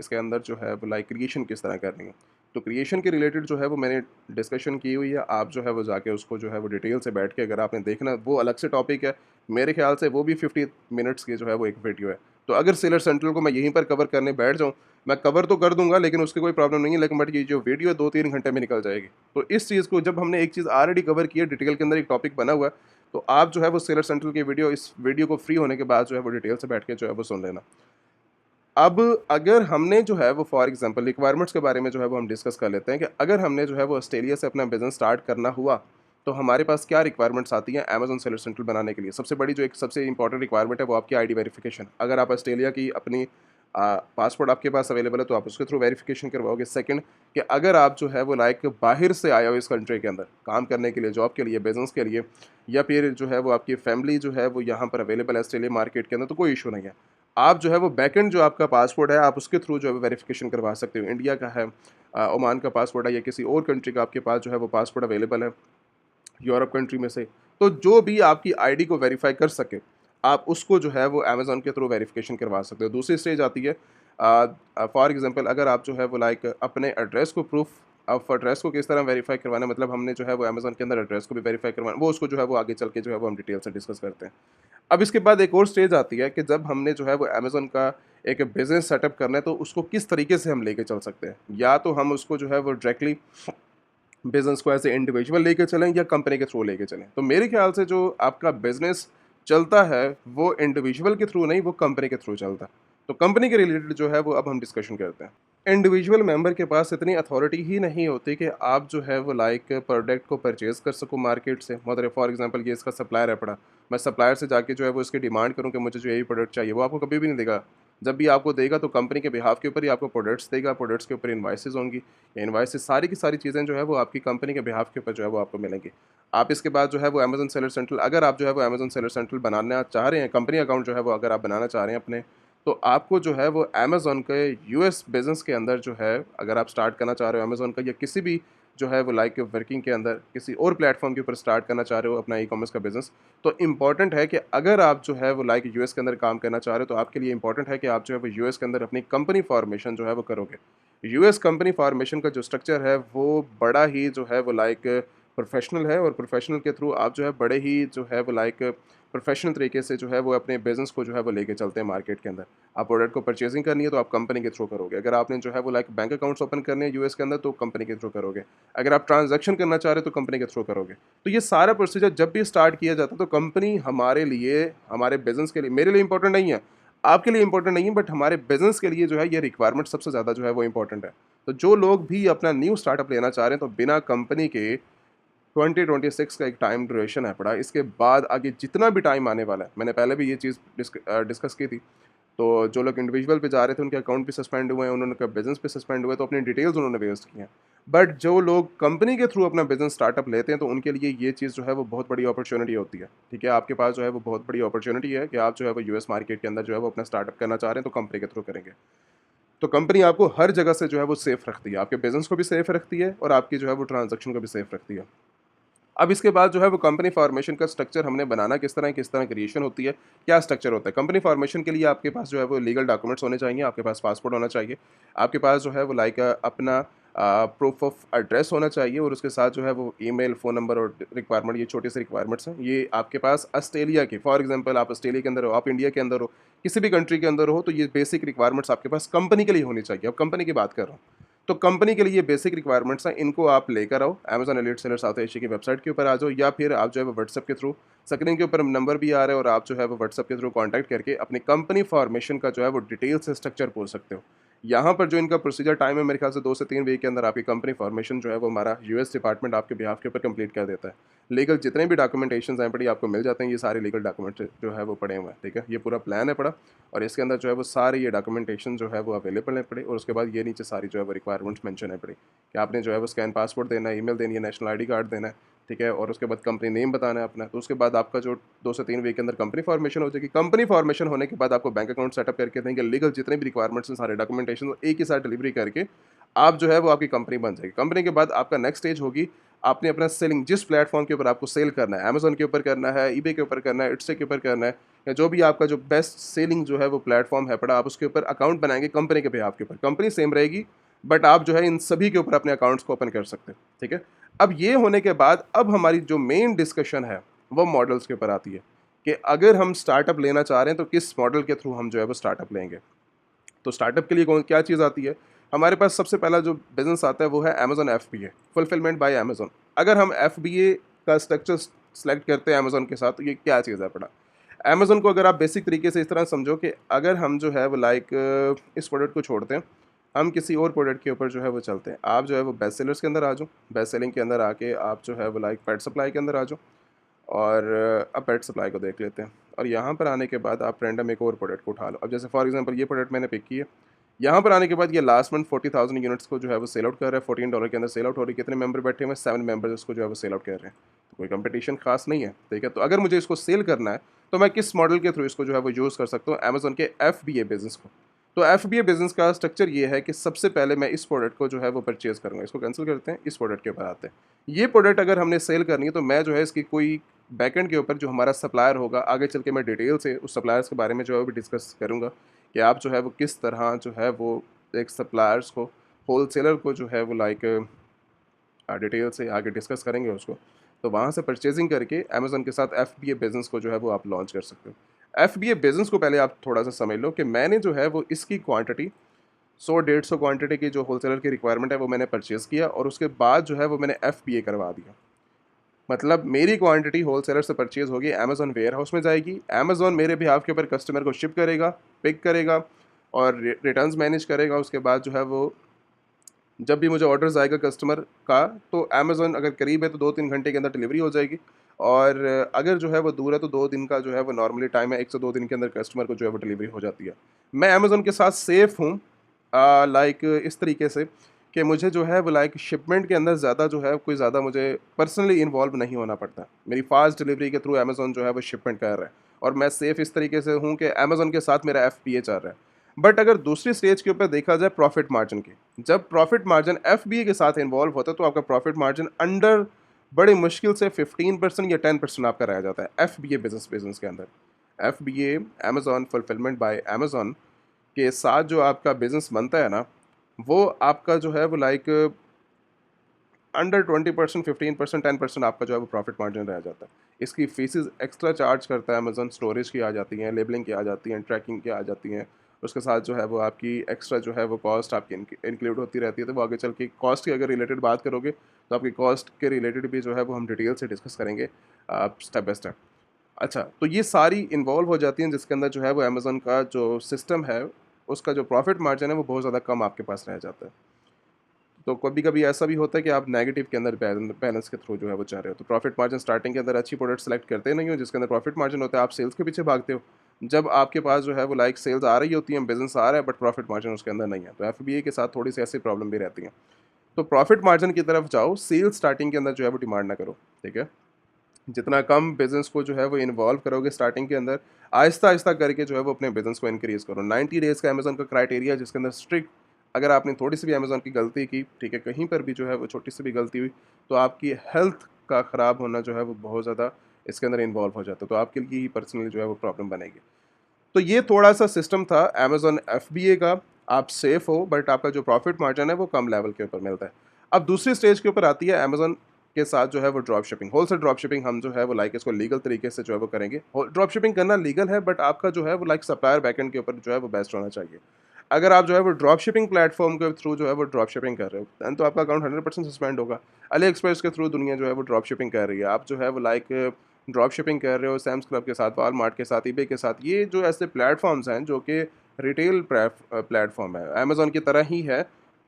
इसके अंदर जो है वो लाइक क्रिएशन किस तरह करनी है। तो क्रिएशन के रिलेटेड जो है वो मैंने डिस्कशन की हुई है। आप जो है वो जाके उसको जो है वो डिटेल से बैठ के अगर आपने देखना, वो अलग से टॉपिक है। मेरे ख्याल से वो भी 50 मिनट्स की जो है वो एक वीडियो है। तो अगर सेलर सेंट्रल को मैं यहीं पर कवर करने बैठ जाऊँ, मैं कवर तो कर दूँगा लेकिन उसकी कोई प्रॉब्लम नहीं है, लेकिन बट ये जो वीडियो है 2-3 घंटे में निकल जाएगी। तो इस चीज़ को जब हमने एक चीज़ ऑलरेडी कवर की है, डिटेल के अंदर एक टॉपिक बना हुआ है, तो आप जो है वो सेलर सेंट्रल की वीडियो, इस वीडियो को फ्री होने के बाद जो है वो डिटेल से बैठ के जो है वो सुन लेना। अब अगर हमने जो है वो फॉर एग्जांपल रिक्वायरमेंट्स के बारे में जो है वो हम डिस्कस कर लेते हैं कि अगर हमने जो है वो ऑस्ट्रेलिया से अपना बिज़नेस स्टार्ट करना हुआ, तो हमारे पास क्या रिक्वायरमेंट्स आती हैं अमेज़न सेलर सेंट्रल बनाने के लिए। सबसे बड़ी जो एक सबसे इंपॉर्टेंट रिक्वायरमेंट है वो आपकी आईडी वेरिफिकेशन। अगर आप ऑस्ट्रेलिया की अपनी पासपोर्ट आपके पास अवेलेबल है तो आप उसके थ्रू वेरिफिकेशन करवाओगे। सेकंड, कि अगर आप जो है वो लाइक बाहर से आए हो इस कंट्री के अंदर काम करने के लिए, जॉब के लिए, बिज़नेस के लिए, या फिर जो है वो आपकी फैमिली जो है वो यहाँ पर अवेलेबल है ऑस्ट्रेलिया मार्केट के अंदर, तो कोई इशू नहीं है। आप जो है वो बैकएंड जो आपका पासपोर्ट है आप उसके थ्रू जो है वेरिफिकेशन करवा सकते हो। इंडिया का है, ओमान का पासपोर्ट है, या किसी और कंट्री का आपके पास जो है वो पासपोर्ट अवेलेबल है यूरोप कंट्री में से, तो जो भी आपकी आईडी को वेरीफाई कर सके, आप उसको जो है वो अमेज़न के थ्रू वेरिफिकेशन करवा सकते हो। दूसरी स्टेज आती है फॉर एग्जांपल अगर आप जो है वो लाइक अपने एड्रेस को प्रूफ, अब एड्रेस को किस तरह वेरीफाई करवाना है, मतलब हमने जो है वो अमेज़न के अंदर एड्रेस को भी वेरीफाई करवाना, वो उसको जो है वो आगे चल के जो है वो हम डिटेल से डिस्कस करते हैं। अब इसके बाद एक और स्टेज आती है कि जब हमने जो है वो अमेज़न का एक बिज़नेस सेटअप करना है, तो उसको किस तरीके से हम लेके चल सकते हैं। या तो हम उसको जो है वो डायरेक्टली बिज़नेस को एज़ ए इंडिविजुअल लेके चलें या कंपनी के थ्रू लेके चलें। तो मेरे ख्याल से जो आपका बिज़नेस चलता है, वो इंडिविजुअल के थ्रू नहीं, वो कंपनी के थ्रू चलता है। तो कंपनी के रिलेटेड जो है वो अब हम डिस्कशन करते हैं। इंडिविजुअल मेंबर के पास इतनी अथॉरिटी ही नहीं होती कि आप जो है वो लाइक प्रोडक्ट को परचेज़ कर सको मार्केट से। मतलब फॉर एग्जांपल ये इसका सप्लायर है पड़ा, मैं सप्लायर से जाके जो है वो इसकी डिमांड करूँ कि मुझे जो यही प्रोडक्ट चाहिए, वो आपको कभी भी नहीं देगा। जब भी आपको देगा तो कंपनी के बिहाफ के ऊपर ही आपको प्रोडक्ट्स देगा, प्रोडक्ट्स के ऊपर इनवॉइसेस होंगी, इनवॉइसेस सारी की सारी चीज़ें जो है वो आपकी कंपनी के बिहाफ के ऊपर जो है वो आपको मिलेंगी। आप इसके बाद जो है वो अमेज़न सेलर सेंट्रल, अगर आप जो है वो अमेज़न सेलर सेंट्रल बनाना चाह रहे हैं, कंपनी अकाउंट जो है वो अगर आप बनाना चाह रहे हैं अपने, तो आपको जो है वो अमेज़न के यूएस बिज़नेस के अंदर जो है, अगर आप स्टार्ट करना चाह रहे हो अमेज़न का या किसी भी जो है वो लाइक वर्किंग के अंदर किसी और प्लेटफॉर्म के ऊपर स्टार्ट करना चाह रहे हो अपना ई कॉमर्स का बिज़नेस, तो इम्पॉर्टेंट है कि अगर आप जो है वो लाइक यूएस के अंदर काम करना चाह रहे हो, तो आपके लिए इंपॉर्टेंट है कि आप जो है वो यूएस के अंदर अपनी कंपनी फॉर्मेशन जो है वो करोगे। यूएस कंपनी फॉर्मेशन का जो स्ट्रक्चर है वो बड़ा ही जो है वो लाइक प्रोफेशनल है, और प्रोफेशनल के थ्रू आप जो है बड़े ही जो है वो लाइक प्रोफेशनल तरीके से जो है वो अपने बिज़नेस को जो है वो लेके चलते हैं मार्केट के अंदर। आप प्रोडक्ट को परचेजिंग करनी है तो आप कंपनी के थ्रू करोगे। अगर आपने जो है वो लाइक बैंक अकाउंट्स ओपन करने हैं यूएस के अंदर तो कंपनी के थ्रू करोगे। अगर आप ट्रांजैक्शन करना चाह रहे हो तो कंपनी के थ्रू करोगे। तो ये सारा प्रोसीजर जब भी स्टार्ट किया जाता है तो कंपनी हमारे लिए, हमारे बिज़नेस के लिए, मेरे लिए इंपॉर्टेंट नहीं है, आपके लिए इंपॉर्टेंट नहीं है, बट हमारे बिज़नेस के लिए जो है ये रिक्वायरमेंट सबसे ज़्यादा जो है वो इंपॉर्टेंट है। तो जो लोग भी अपना न्यू स्टार्टअप लेना चाह रहे हैं तो बिना कंपनी के 2026 का एक टाइम ड्यूरेशन है पड़ा। इसके बाद आगे जितना भी टाइम आने वाला है, मैंने पहले भी ये चीज़ डिस्कस की थी। तो जो लोग इंडिविजुअल पे जा रहे थे उनके अकाउंट भी सस्पेंड हुए हैं, उन्होंने बिज़नेस पे सस्पेंड हुए, तो अपनी डिटेल्स उन्होंने वेस्ट की हैं। बट जो लोग कंपनी के थ्रू अपना बिज़नेस स्टार्टअप लेते हैं तो उनके लिए ये चीज़ जो है वो बहुत बड़ी अपॉर्चुनिटी होती है। ठीक है, आपके पास जो है वो बहुत बड़ी अपॉर्चुनिटी है कि आप जो है वो यूएस मार्केट के अंदर जो है वो अपना स्टार्टअप करना चाह रहे हैं तो कंपनी के थ्रू करेंगे। तो कंपनी आपको हर जगह से जो है वो सेफ रखती है, आपके बिज़नेस को भी सेफ रखती है और आपकी जो है वो ट्रांजैक्शन को भी सेफ रखती है। अब इसके बाद जो है वो कंपनी फॉर्मेशन का स्ट्रक्चर हमने बनाना किस तरह क्रिएशन होती है, क्या स्ट्रक्चर होता है। कंपनी फॉर्मेशन के लिए आपके पास जो है वो लीगल डॉक्यूमेंट्स होने चाहिए, आपके पास पासपोर्ट होना चाहिए, आपके पास जो है वो लाइक अपना प्रूफ ऑफ एड्रेस होना चाहिए, और उसके साथ जो है वो ईमेल, फ़ोन नंबर और रिक्वायरमेंट, ये छोटी सी रिक्वायरमेंट्स हैं। ये आपके पास ऑस्ट्रेलिया की, फॉर एग्जांपल आप ऑस्ट्रेलिया के अंदर हो, आप इंडिया के अंदर हो, किसी भी कंट्री के अंदर हो, तो ये बेसिक रिक्वायरमेंट्स आपके पास कंपनी के लिए होनी चाहिए। अब कंपनी की बात कर रहा हूँ, तो कंपनी के लिए ये बेसिक रिक्वायरमेंट्स हैं, इनको आप लेकर आओ। Amazon elite seller south Asia की वेबसाइट के ऊपर आ जाओ, या फिर आप जो है वो व्हाट्सएप के थ्रू, स्क्रीन के ऊपर नंबर भी आ रहा है, और आप जो है वो व्हाट्सएप के थ्रू कॉन्टैक्ट करके अपनी कंपनी फॉर्मेशन का जो है वो डिटेल से स्ट्रक्चर पूछ सकते हो। यहाँ पर जो इनका प्रोसीजर टाइम है मेरे ख्याल से 2 से 3 वीक के अंदर आपकी कंपनी फॉर्मेशन जो है वो हमारा यूएस डिपार्टमेंट आपके बिहाफ के ऊपर कंप्लीट कर देता है। लीगल जितने भी डॉक्यूमेंटेशंस हैं पड़ी आपको मिल जाते हैं, ये सारे लीगल डॉक्यूमेंट जो है वो पड़े हुए हैं। ठीक है, ये पूरा प्लान है पड़ा, और इसके अंदर जो है वो सारे ये डॉक्यूमेंटेशन जो है वो अवेलेबल है पड़े, और उसके बाद ये नीचे सारी जो है वो रिक्वायरमेंट्स मेंशन है पड़ी कि आपने जो है वो स्कैन पासपोर्ट देना है, ईमेल देनी है, नेशनल आईडी कार्ड देना है। ठीक है, और उसके बाद कंपनी नेम बताना है अपना। तो उसके बाद आपका जो 2 से 3 वीक के अंदर कंपनी फॉर्मेशन हो जाएगी। कंपनी फॉर्मेशन होने के बाद आपको बैंक अकाउंट सेटअप करके देंगे, लीगल जितने भी रिक्वायरमेंट्स हैं सारे डॉक्यूमेंटेशन एक ही साथ डिलीवरी करके आप जो है वो आपकी कंपनी बन जाएगी। कंपनी के बाद आपका नेक्स्ट स्टेज होगी, आपने अपना सेलिंग जिस प्लेटफॉर्म के ऊपर आपको सेल करना है, अमेज़न के ऊपर करना है, ईबे के ऊपर करना है, इट्स के ऊपर करना है, या जो भी आपका जो बेस्ट सेलिंग जो है वो प्लेटफॉर्म है पड़ा, आप उसके ऊपर अकाउंट बनाएंगे कंपनी के बिहाफ के ऊपर। कंपनी सेम रहेगी, बट आप जो है इन सभी के ऊपर अपने अकाउंट्स को ओपन कर सकते हैं। ठीक है, अब ये होने के बाद अब हमारी जो मेन डिस्कशन है वो मॉडल्स के ऊपर आती है कि अगर हम स्टार्टअप लेना चाह रहे हैं तो किस मॉडल के थ्रू हम जो है वो स्टार्टअप लेंगे। तो स्टार्टअप के लिए कौन क्या चीज़ आती है, हमारे पास सबसे पहला जो बिज़नेस आता है वो है Amazon FBA, fulfilment bye Amazon. अगर हम एफबीए का स्ट्रक्चर सेलेक्ट करते हैं अमेज़न के साथ, तो ये क्या चीज़ है पड़ा, अमेज़न को अगर आप बेसिक तरीके से इस तरह समझो कि अगर हम जो है वो लाइक इस प्रोडक्ट को छोड़ते हैं, हम किसी और प्रोडक्ट के ऊपर जो है वो चलते हैं। आप जो है वो बेस्ट सेलर्स के अंदर आ जाओ, बेस्ट सेलिंग के अंदर आके आप जो है वो लाइक पेट सप्लाई के अंदर आ जाओ, और अब पेट सप्लाई को देख लेते हैं। और यहाँ पर आने के बाद आप रैंडम एक और प्रोडक्ट को उठा लो। अब जैसे फॉर एग्जांपल ये प्रोडक्ट मैंने पिक की है, यहाँ पर आने के बाद ये लास्ट मंथ 40,000 यूनिट्स को जो है वो सेल आउट कर रहा है, $14 के अंदर सेल आउट हो रही है। कितने मेंबर बैठे हुए हैं, 7 मेंबर्स इसको जो है वो सेल आउट कर रहे हैं। तो कोई कंपटीशन खास नहीं है। ठीक है, तो अगर मुझे इसको सेल करना है तो मैं किस मॉडल के थ्रू इसको जो है वो यूज़ कर सकता हूँ, अमेज़न के एफबीए बिजनेस को। तो एफबीए बिजनेस का स्ट्रक्चर ये है कि सबसे पहले मैं इस प्रोडक्ट को जो है वो परचेज़ करूँगा। इसको कैंसिल करते हैं, इस प्रोडक्ट के ऊपर आते हैं। ये प्रोडक्ट अगर हमने सेल करनी है तो मैं जो है इसकी कोई बैकएंड के ऊपर जो हमारा सप्लायर होगा, आगे चल के मैं डिटेल से उस सप्लायर्स के बारे में जो है वो भी डिस्कस करूँगा कि आप जो है वो किस तरह जो है वो एक सप्लायर्स को, होलसेलर को जो है वो लाइक डिटेल से आगे डिस्कस करेंगे उसको। तो वहाँ से परचेजिंग करके अमेज़न के साथ एफबीए बिज़नेस को जो है वो आप लॉन्च कर सकते हो। एफबीए बिज़नेस को पहले आप थोड़ा-सा समझ लो कि मैंने जो है वो इसकी क्वांटिटी 100-150 क्वांटिटी की जो होलसेलर की रिक्वायरमेंट है वो मैंने परचेज़ किया, और उसके बाद जो है वो मैंने एफबीए करवा दिया। मतलब मेरी क्वांटिटी होलसेलर से परचेज़ होगी, अमेज़न वेयरहाउस में जाएगी, अमेज़न मेरे बिहाफ के ऊपर कस्टमर को शिप करेगा, पिक करेगा और रिटर्न्स मैनेज करेगा। उसके बाद जो है वो जब भी मुझे ऑर्डर्स आएगा कस्टमर का, तो अमेज़न अगर करीब है तो 2-3 घंटे के अंदर डिलीवरी हो जाएगी, और अगर जो है वो दूर है तो 2 दिन का जो है वो नॉर्मली टाइम है, 1 से 2 दिन के अंदर कस्टमर को जो है वो डिलीवरी हो जाती है। मैं अमेज़न के साथ सेफ़ हूँ लाइक इस तरीके से कि मुझे जो है वो लाइक शिपमेंट के अंदर ज़्यादा जो है कोई ज़्यादा मुझे पर्सनली इन्वॉल्व नहीं होना पड़ता। मेरी फ़ास्ट डिलीवरी के थ्रू अमेज़न जो है वो शिपमेंट कर रहा है, और मैं सेफ़ इस तरीके से हूँ कि अमेज़न के साथ मेरा एफबीए चल रहा है। बट अगर दूसरी स्टेज के ऊपर देखा जाए प्रॉफिट मार्जिन की, जब प्रॉफिट मार्जिन एफबीए के साथ इन्वॉल्व होता है तो आपका प्रॉफिट मार्जिन अंडर बड़ी मुश्किल से 15% या 10% आपका रह जाता है एफबीए बिजनेस बिजनेस के अंदर। FBA Amazon fulfilment bye Amazon के साथ जो आपका बिजनेस बनता है ना, वो आपका जो है वो लाइक अंडर 20%, 15%, 10% आपका जो है वो प्रॉफिट मार्जिन रह जाता है। इसकी फीसेस एक्स्ट्रा चार्ज करता है अमेज़न, स्टोरेज की आ जाती हैं, लेबलिंग की आ जाती हैं, ट्रैकिंग की आ जाती हैं। उसके साथ जो है वो आपकी एक्स्ट्रा जो है वो कॉस्ट आपकी इंक्लूड होती रहती है। तो वो आगे चल के कॉस्ट की अगर रिलेटेड बात करोगे, तो आपकी कॉस्ट के रिलेटेड भी जो है वो हम डिटेल से डिस्कस करेंगे स्टेप बाय स्टेप। अच्छा, तो ये सारी इन्वॉल्व हो जाती हैं जिसके अंदर जो है वो अमेज़न का जो सिस्टम है, उसका जो प्रॉफिट मार्जिन है वो बहुत ज़्यादा कम आपके पास रह जाता है। तो कभी-कभी ऐसा भी होता है कि आप नेगेटिव के अंदर बैलेंस के थ्रू जो है वो जा रहे हो। तो प्रॉफिट मार्जिन स्टार्टिंग के अंदर अच्छी प्रोडक्ट सेलेक्ट करते नहीं हो जिसके अंदर प्रॉफिट मार्जिन होता है, आप सेल्स के पीछे भागते हो। जब आपके पास जो है वो लाइक सेल्स आ रही होती है, बिज़नेस आ रहा है, बट प्रॉफिट मार्जिन उसके अंदर नहीं है। तो एफबीए के साथ थोड़ी-सी ऐसी प्रॉब्लम भी रहती है। तो प्रॉफिट मार्जिन की तरफ जाओ, सेल्स स्टार्टिंग के अंदर जो है वो डिमांड ना करो, ठीक है? जितना कम बिज़नेस को जो है वो इन्वॉल्व करोगे स्टार्टिंग के अंदर, आहिस्ता-आहिस्ता करके जो है वो अपने बिज़नेस को इंक्रीज़ करो। 90 डेज़ का अमेज़न का क्राइटेरिया है जिसके अंदर स्ट्रिक्ट, अगर आपने थोड़ी-सी भी अमेज़न की गलती की, ठीक है, कहीं पर भी जो है वो छोटी-सी भी गलती हुई, तो आपकी हेल्थ का ख़राब होना जो है वो बहुत ज़्यादा इसके अंदर इन्वॉल्व हो जाता है। तो आपके लिए ही पर्सनली जो है वो प्रॉब्लम बनेगी। तो ये थोड़ा-सा सिस्टम था अमेज़न एफबीए का, आप सेफ हो बट आपका जो प्रॉफिट मार्जिन है वो कम लेवल के ऊपर मिलता है। अब दूसरी स्टेज के ऊपर आती है अमेज़न के साथ जो है वो drop shipping, wholesale drop shipping हम जो है वो लाइक इसको लीगल तरीके से जो है वो करेंगे। हो ड्रॉप शिपिंग करना लीगल है बट आपका जो है वो लाइक सप्लायर बैकएंड के ऊपर जो है वो बेस्ड होना चाहिए। अगर आप जो है वो ड्रॉप शिपिंग प्लेटफ़ॉर्म के थ्रू जो है वो ड्रॉप शिपिंग कर रहे हो, देन तो आपका अकाउंट 100% सस्पेंड होगा। अली एक्सप्रेस के थ्रू दुनिया जो है वो ड्रॉप शिपिंग कर रही है। आप जो है वो लाइक ड्रॉप शिपिंग कर रहे हो सैम्स क्लब के साथ, वॉलमार्ट के साथ, ईबे के साथ, ये जो ऐसे प्लेटफ़ॉर्म्स हैं जो कि रिटेल प्लेटफ़ॉर्म है, अमेज़न की तरह ही है।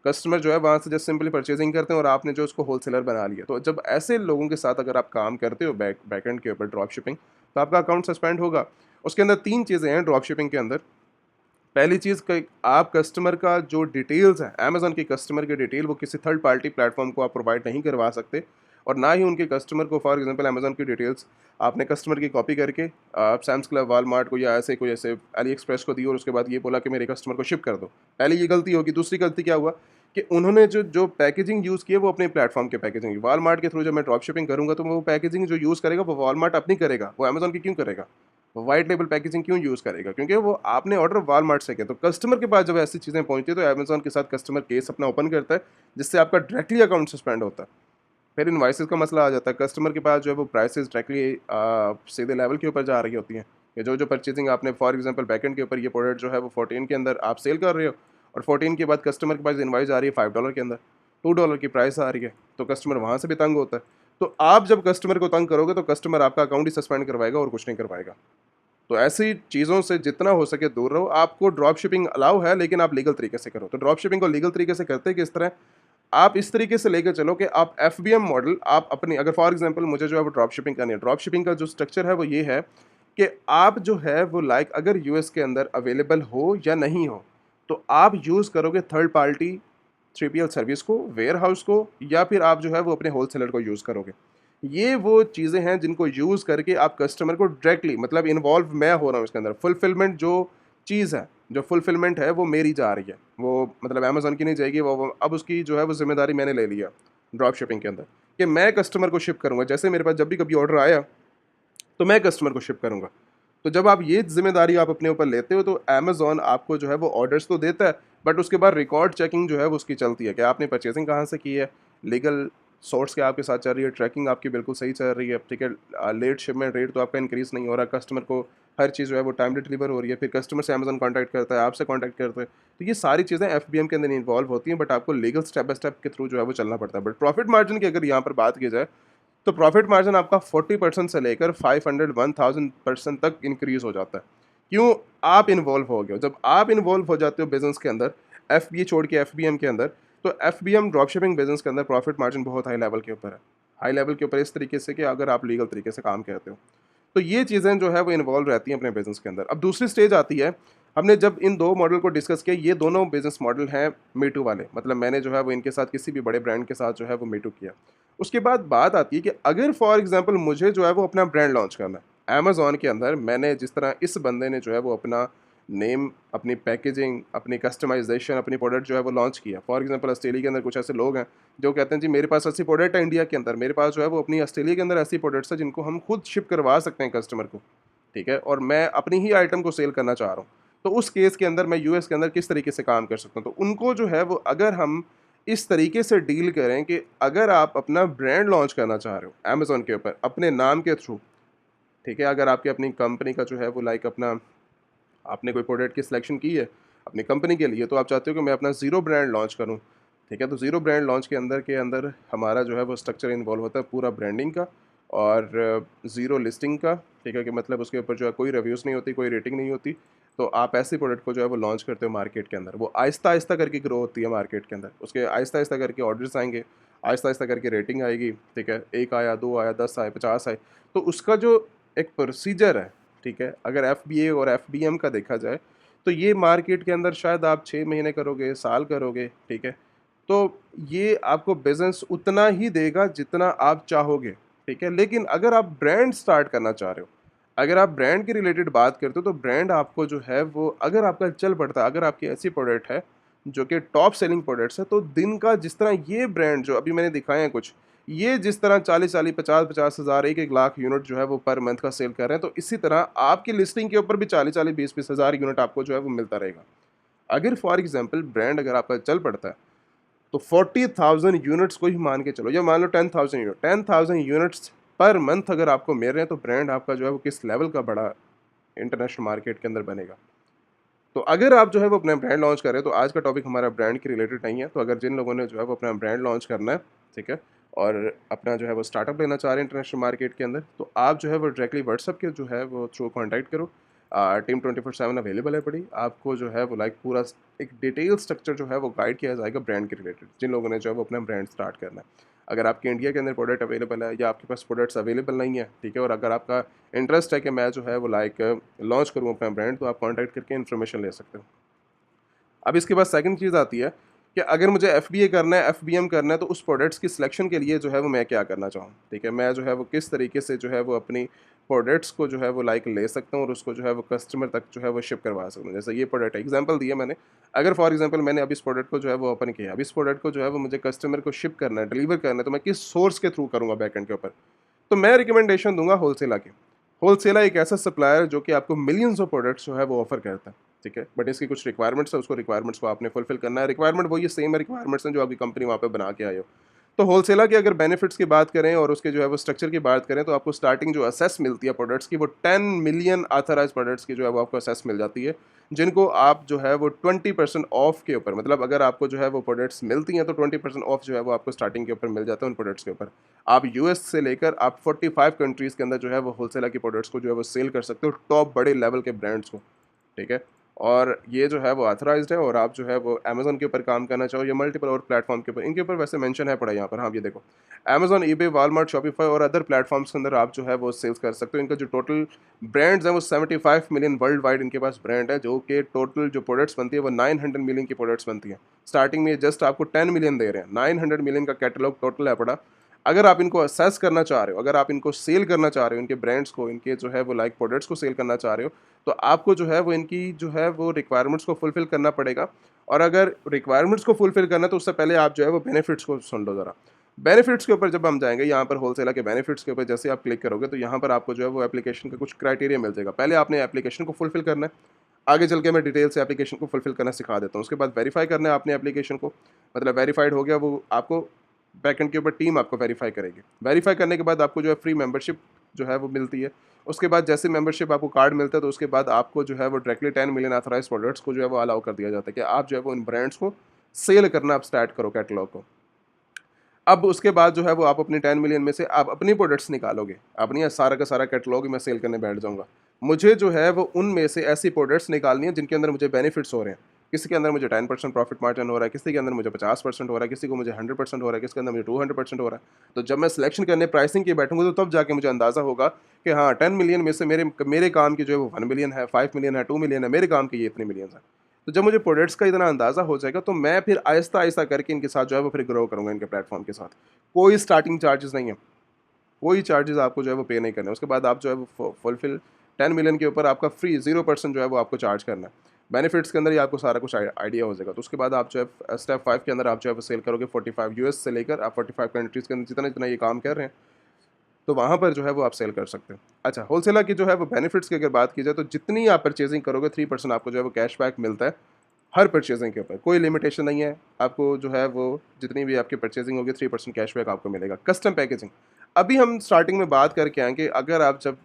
कस्टमर जो है वहाँ से जस्ट सिंपली परचेज़िंग करते हैं और आपने जो उसको होलसेलर बना लिया। तो जब ऐसे लोगों के साथ अगर आप काम करते हो बैकएंड के ऊपर ड्रॉप शिपिंग, तो आपका अकाउंट सस्पेंड होगा। उसके अंदर 3 चीज़ें हैं ड्रॉप शिपिंग के अंदर। पहली चीज़ क आप कस्टमर का जो डिटेल्स हैं, अमेज़न के कस्टमर की डिटेल वो किसी थर्ड पार्टी प्लेटफ़ॉर्म को आप प्रोवाइड नहीं करवा सकते, और ना ही उनके कस्टमर को फॉर एग्ज़ाम्पल अमेज़न की डिटेल्स आपने कस्टमर की कॉपी करके आप सैम्स क्लब, वॉलमार्ट को या ऐसे कोई ऐसे अली एक्सप्रेस को दी और उसके बाद ये बोला कि मेरे कस्टमर को शिप कर दो। पहली ये गलती होगी। दूसरी गलती क्या हुआ कि उन्होंने जो जो पैकेजिंग यूज़ की है वो अपने प्लेटफ़ॉर्म की पैकेजिंग, वॉलमार्ट के थ्रू जब मैं ड्रॉप शिपिंग करूँगा तो वो पैकेजिंग जो यूज़ करेगा वो वॉलमार्ट अपनी करेगा, वो अमेज़न की क्यों करेगा? व्हाइट लेबल पैकेजिंग क्यों यूज़ करेगा? क्योंकि वो आपने ऑर्डर वॉलमार्ट से किया। तो कस्टमर के पास जब ऐसी चीज़ें पहुँचती है तो अमेज़न के साथ कस्टमर केस अपना ओपन करता है, जिससे आपका डायरेक्टली अकाउंट सस्पेंड होता है। फिर इनवॉइसेस का मसला आ जाता है। कस्टमर के पास जो है वो प्राइसेस डायरेक्टली सीधे लेवल के ऊपर जा रही होती हैं। कि जो परचेजिंग आपने फॉर एग्जांपल बैकएंड के ऊपर ये प्रोडक्ट जो है वो 14 के अंदर आप सेल कर रहे हो, और 14 के बाद कस्टमर के पास इनवॉइस आ रही है $5 के अंदर, $2 की प्राइस आ रही है, तो कस्टमर वहाँ से भी तंग होता है। तो आप जब कस्टमर को तंग करोगे तो कस्टमर आपका अकाउंट ही सस्पेंड करवाएगा और कुछ नहीं करवाएगा। तो ऐसी चीज़ों से जितना हो सके दूर रहो। आपको ड्रॉप शिपिंग अलाउ है लेकिन आप लीगल तरीके से करो। तो ड्रॉप शिपिंग को लीगल तरीके से करते किस तरह? आप इस तरीके से लेके चलो कि आप एफबीएम मॉडल आप अपनी, अगर फॉर एग्जांपल मुझे जो है वो ड्रॉप शिपिंग करनी है, ड्रॉप शिपिंग का जो स्ट्रक्चर है वो ये है कि आप जो है वो लाइक अगर यूएस के अंदर अवेलेबल हो या नहीं हो, तो आप यूज़ करोगे थर्ड पार्टी 3PL सर्विस को, वेयर हाउस को, या फिर आप जो है वो अपने होलसेलर को यूज़ करोगे। ये वो चीज़ें हैं जिनको यूज़ करके आप कस्टमर को डायरेक्टली, मतलब इन्वॉल्व मैं हो रहा हूँ इसके अंदर। फुलफिलमेंट जो चीज़ है, जो फुलफिलमेंट है वो मेरी जा रही है। वो मतलब अमेज़न की नहीं जाएगी, वो अब उसकी जो है वो ज़िम्मेदारी मैंने ले लिया ड्रॉप शिपिंग के अंदर, कि मैं कस्टमर को शिप करूँगा। जैसे मेरे पास जब भी कभी ऑर्डर आया, तो मैं कस्टमर को शिप करूँगा। तो जब आप ये ज़िम्मेदारी आप अपने ऊपर लेते हो तो अमेज़न आपको जो है वो ऑर्डर्स तो देता है, बट उसके बाद रिकॉर्ड चेकिंग जो है वो उसकी चलती है कि आपने परचेज़िंग कहाँ से की है, लीगल सोर्स क्या आपके साथ चल रही है, ट्रैकिंग आपकी बिल्कुल सही चल रही है, ठीक है। लेट शिपमेंट रेट तो आपका इंक्रीज़ नहीं हो रहा, कस्टमर को हर चीज़ जो है वो टाइमली डिलीवर हो रही है, फिर कस्टमर से अमेज़न कॉन्टैक्ट करता है, आपसे कॉन्टैक्ट करता है। तो ये सारी चीज़ें एफबीएम के अंदर इन्वॉल्व होती हैं, बट आपको लीगल स्टेप बाय स्टेप के थ्रू जो है वो चलना पड़ता है। बट प्रॉफिट मार्जिन की अगर यहाँ पर बात की जाए, तो प्रॉफिट मार्जिन आपका 40% से लेकर 500 1000% तक इंक्रीज़ हो जाता है। क्यों? आप इन्वॉल्व हो गए हो। जब आप इन्वॉल्व हो जाते हो बिज़नेस के अंदर, एफबीए छोड़ के एफबीएम के अंदर, तो एफबीएम ड्रॉप शिपिंग बिजनेस के अंदर प्रॉफिट मार्जिन बहुत हाई लेवल के ऊपर है, हाई लेवल के ऊपर इस तरीके से कि अगर आप लीगल तरीके से काम करते हो तो ये चीज़ें जो है वो इन्वॉल्व रहती हैं अपने बिजनेस के अंदर। अब दूसरी स्टेज आती है, हमने जब इन दो मॉडल को डिस्कस किया, ये दोनों बिजनेस मॉडल हैं मीटू वाले, मतलब मैंने जो है वो इनके साथ किसी भी बड़े ब्रांड के साथ जो है वो मीटू किया। उसके बाद बात आती है कि अगर फॉर एग्जांपल मुझे जो है वो अपना ब्रांड लॉन्च करना है अमेज़न के अंदर, मैंने जिस तरह इस बंदे ने जो है वो अपना नेम, अपनी पैकेजिंग, अपनी कस्टमाइजेशन, अपनी प्रोडक्ट जो है वो लॉन्च किया। फॉर एग्जांपल ऑस्ट्रेलिया के अंदर कुछ ऐसे लोग हैं जो कहते हैं जी मेरे पास ऐसी प्रोडक्ट है इंडिया के अंदर, मेरे पास जो है वो अपनी ऑस्ट्रेलिया के अंदर ऐसी प्रोडक्ट्स है जिनको हम खुद शिप करवा सकते हैं कस्टमर को, ठीक है, और मैं अपनी ही आइटम को सेल करना चाह रहा हूँ। तो उस केस के अंदर मैं यूएस के अंदर किस तरीके से काम कर सकता हूँ? तो उनको जो है वो अगर हम इस तरीके से डील करें कि अगर आप अपना ब्रांड लॉन्च करना चाह रहे हो अमेज़न के ऊपर अपने नाम के थ्रू, ठीक है, अगर आपकी अपनी कंपनी का जो है वो लाइक अपना आपने कोई प्रोडक्ट की सिलेक्शन की है अपनी कंपनी के लिए, तो आप चाहते हो कि मैं अपना ज़ीरो ब्रांड लॉन्च करूँ, ठीक है, तो ज़ीरो ब्रांड लॉन्च के अंदर हमारा जो है वो स्ट्रक्चर इन्वॉल्व होता है पूरा ब्रांडिंग का और ज़ीरो लिस्टिंग का, ठीक है, कि मतलब उसके ऊपर जो है कोई रिव्यूज़ नहीं होती, कोई रेटिंग नहीं होती। तो आप ऐसे प्रोडक्ट को जो है वो लॉन्च करते हो मार्केट के अंदर, वो आहिस्ता आहिस्ता करके ग्रो होती है मार्केट के अंदर, उसके आहिस्ता आहिस्ता करके ऑर्डर्स आएंगे, आहिस्ता आहिस्ता करके रेटिंग आएगी, ठीक है, एक आया, दो आया, 10 आए, 50 आए। तो उसका जो एक प्रोसीजर है, ठीक है, अगर एफबीए और एफबीएम का देखा जाए तो ये मार्केट के अंदर शायद आप 6 महीने करोगे, साल करोगे, ठीक है, तो ये आपको बिज़नेस उतना ही देगा जितना आप चाहोगे, ठीक है। लेकिन अगर आप ब्रांड स्टार्ट करना चाह रहे हो, अगर आप ब्रांड के रिलेटेड बात करते हो तो ब्रांड आपको जो है वो अगर आपका चल पड़ता है, अगर आपकी ऐसी प्रोडक्ट है जो कि टॉप सेलिंग प्रोडक्ट्स है, तो दिन का जिस तरह ये ब्रांड जो अभी मैंने दिखाए हैं कुछ, ये जिस तरह 40-40, 50-50 हज़ार, 1-1 लाख यूनिट जो है वो पर मंथ का सेल कर रहे हैं, तो इसी तरह आपकी लिस्टिंग के ऊपर भी 40-40, 20-20 हज़ार यूनिट आपको जो है वो मिलता रहेगा। अगर फॉर एग्जांपल ब्रांड अगर आपका चल पड़ता है तो 40,000 यूनिट्स को ही मान के चलो, या मान लो 10,000 यूनिट, 10,000 यूनिट्स पर मंथ अगर आपको मिल रहे हैं, तो ब्रांड आपका जो है वो किस लेवल का बड़ा इंटरनेशनल मार्केट के अंदर बनेगा। तो अगर आप जो है वो अपना ब्रांड लॉन्च कर रहे हैं, तो आज का टॉपिक हमारा ब्रांड के रिलेटेड नहीं है, तो अगर जिन लोगों ने जो है वो अपना ब्रांड लॉन्च करना है, ठीक है, और अपना जो है वो स्टार्टअप लेना चाह रहे हैं इंटरनेशनल मार्केट के अंदर, तो आप जो है वो डायरेक्टली व्हाट्सअप के जो है वो थ्रू कॉन्टैक्ट करो। टीम 24/7 अवेलेबल है पड़ी, आपको जो है वो लाइक पूरा एक डिटेल स्ट्रक्चर जो है वो गाइड किया जाएगा ब्रांड के रिलेटेड, जिन लोगों ने जो है वो अपना ब्रांड स्टार्ट करना है। अगर आपके इंडिया के अंदर प्रोडक्ट अवेलेबल है या आपके पास प्रोडक्ट्स अवेलेबल नहीं है, ठीक है, और अगर आपका इंटरेस्ट है कि मैं जो है वो लाइक लॉन्च करूँ अपना ब्रांड, तो आप कॉन्टैक्ट करके इन्फॉर्मेशन ले सकते हो। अब इसके बाद सेकंड चीज़ आती है कि अगर मुझे एफबीए करना है, एफबीएम करना है, तो उस प्रोडक्ट्स की सिलेक्शन के लिए जो है वो मैं क्या करना चाहूँ, ठीक है, मैं जो है वो किस तरीके से जो है वो अपनी प्रोडक्ट्स को जो है वो लाइक ले सकता हूँ और उसको जो है वो कस्टमर तक जो है वो शिप करवा सकता हूँ। जैसे ये प्रोडक्ट है, एग्जांपल दिया मैंने, अगर फॉर एग्जांपल मैंने अब इस प्रोडक्ट को जो है वो ओपन किया, अब इस प्रोडक्ट को जो है वो मुझे कस्टमर को शिप करना है, डिलीवर करना है, तो मैं किस सोर्स के थ्रू करूँगा बैकएंड के ऊपर? तो मैं रिकमेंडेशन दूंगा होलसेला की। होलसेला एक ऐसा सप्लायर जो कि आपको मिलियंस ऑफ प्रोडक्ट्स जो है वो ऑफर करता है, ठीक है, बट इसकी कुछ रिक्वायरमेंट्स है, उसको रिक्वायरमेंट्स को आपने फुलफिल करना है। रिक्वायरमेंट वही सेम है रिक्वायरमेंट्स हैं जो आपकी कंपनी वहाँ पे बना के आए हो। तो होलसेलर की अगर बेनिफिट्स की बात करें और उसके जो है वो स्ट्रक्चर की बात करें, तो आपको स्टार्टिंग जो असेस मिलती है प्रोडक्ट्स की, वो 10 मिलियन ऑथराइज प्रोडक्ट्स की जो है वो आपको असेस मिल जाती है, जिनको आप जो है वो 20% ऑफ के ऊपर, मतलब अगर आपको जो है वो प्रोडक्ट्स मिलती हैं तो 20% ऑफ जो है वो आपको स्टार्टिंग के ऊपर मिल जाता है उन प्रोडक्ट्स के ऊपर। आप यूएस से लेकर आप 45 कंट्रीज़ के अंदर जो है वो होलसेलर की प्रोडक्ट्स को जो है वो सेल कर सकते हो, टॉप बड़े लेवल के ब्रांड्स को, ठीक है। और ये जो है वो ऑथराइज्ड है, और आप जो है वो अमेज़न के ऊपर काम करना चाहो या मल्टीपल और प्लेटफॉर्म के ऊपर, इनके ऊपर वैसे मेंशन है पड़ा यहाँ पर, हाँ ये देखो, अमेज़न, ईबे, वॉलमार्ट, शॉपिफाई और अदर प्लेटफॉर्म्स के अंदर आप जो है वो सेल्स कर सकते हो। इनका जो टोटल ब्रांड्स हैं वो 75 मिलियन वर्ल्ड वाइड इनके पास ब्रांड है, जो कि टोटल जो प्रोडक्ट्स बनती है वो 900 मिलियन की प्रोडक्ट्स बनती हैं। स्टार्टिंग में जस्ट आपको 10 मिलियन दे रहे हैं, 900 मिलियन का कैटलॉग टोटल है पड़ा। अगर आप इनको असेस करना चाह रहे हो, अगर आप इनको सेल करना चाह रहे हो, इनके ब्रांड्स को, इनके जो है वो लाइक प्रोडक्ट्स को सेल करना चाह रहे हो, तो आपको जो है वो इनकी जो है वो रिक्वायरमेंट्स को फुलफ़िल करना पड़ेगा। और अगर रिक्वायरमेंट्स को फुलफ़िल करना है तो उससे पहले आप जो है वो बेनिफिट्स को सुन लो ज़रा। बेनिफिट्स के ऊपर जब हम जाएँगे, यहाँ पर होलसेलर के बेनिफिट्स के ऊपर जैसे आप क्लिक करोगे, तो यहाँ पर आपको जो है वो एप्लीकेशन का कुछ क्राइटेरिया मिल जाएगा। पहले आपने एप्लीकेशन को फुलफ़िल करना है, आगे चल के मैं डिटेल से एप्लीकेशन को फुलफ़िल करना सिखा देता हूँ। उसके बाद वेरीफ़ाई करना है आपने एप्लीकेशन को, मतलब वेरीफ़ाइड हो गया वो आपको बैकएंड के ऊपर टीम आपको वेरीफ़ाई करेगी। वेरीफ़ाई करने के बाद आपको जो है फ्री मेंबरशिप जो है वो मिलती है। उसके बाद जैसे मेंबरशिप आपको कार्ड मिलता है, तो उसके बाद आपको जो है वो डायरेक्टली 10 मिलियन ऑथराइज्ड प्रोडक्ट्स को जो है वो अलाउ कर दिया जाता है कि आप जो है वो इन ब्रांड्स को सेल करना आप स्टार्ट करो कैटलॉग को। अब उसके बाद जो है वो आप अपनी 10 मिलियन में से आप अपनी प्रोडक्ट्स निकालोगे, अपनी सारा का सारा कैटलॉग मैं सेल करने बैठ जाऊँगा। मुझे जो है वो उनमें से ऐसी प्रोडक्ट्स निकालनी है जिनके अंदर मुझे बेनिफिट्स हो रहे हैं। किसी के अंदर मुझे 10% प्रॉफिट मार्जिन हो रहा है, किसी के अंदर मुझे 50% हो रहा है, किसी को मुझे 100% हो रहा है, किसी के अंदर मुझे 200% हो रहा है। तो जब मैं सिलेक्शन करने प्राइसिंग की बैठूँगा तो तब जाके मुझे अंदाज़ा होगा कि हाँ, 10 मिलियन में से मेरे मेरे काम की जो है वो 1 मिलियन है, 5 मिलियन है, 2 मिलियन है, मेरे काम के ये इतने मिलियंस हैं। तो जब मुझे प्रोडक्ट्स का इतना अंदाज़ा हो जाएगा तो मैं फिर आहिस्ता-आहिस्ता करके इनके साथ जो है वो फिर ग्रो करूँगा इनके प्लेटफ़ॉर्म के साथ। कोई स्टार्टिंग चार्जेज़ नहीं है, कोई चार्जेज़ आपको जो है वो पे नहीं करने हैं। उसके बाद आप जो है वो फुलफ़िल 10 मिलियन के ऊपर आपका फ्री 0% जो है वो आपको चार्ज करना है। बेनिफिट्स के अंदर ही आपको सारा कुछ आइडिया हो जाएगा। तो उसके बाद आप जो है स्टेप 5 के अंदर आप जो है वो सेल करोगे 45 यूएस से लेकर आप 45 कंट्रीज़ के अंदर जितना-जितना ये काम कर रहे हैं, तो वहाँ पर जो है वो आप सेल कर सकते हो। अच्छा, होलसेलर की जो है वो बेनिफिट्स की अगर बात की जाए तो जितनी आप परचेज़िंग करोगे 3% आपको जो है वो कैशबैक मिलता है, हर परचेज़िंग के ऊपर। कोई लिमिटेशन नहीं है, आपको जो है वो जितनी भी आपकी परचेज़िंग होगी 3% कैशबैक आपको मिलेगा। कस्टम पैकेजिंग, अभी हम स्टार्टिंग में बात करके आएँ कि अगर आप जब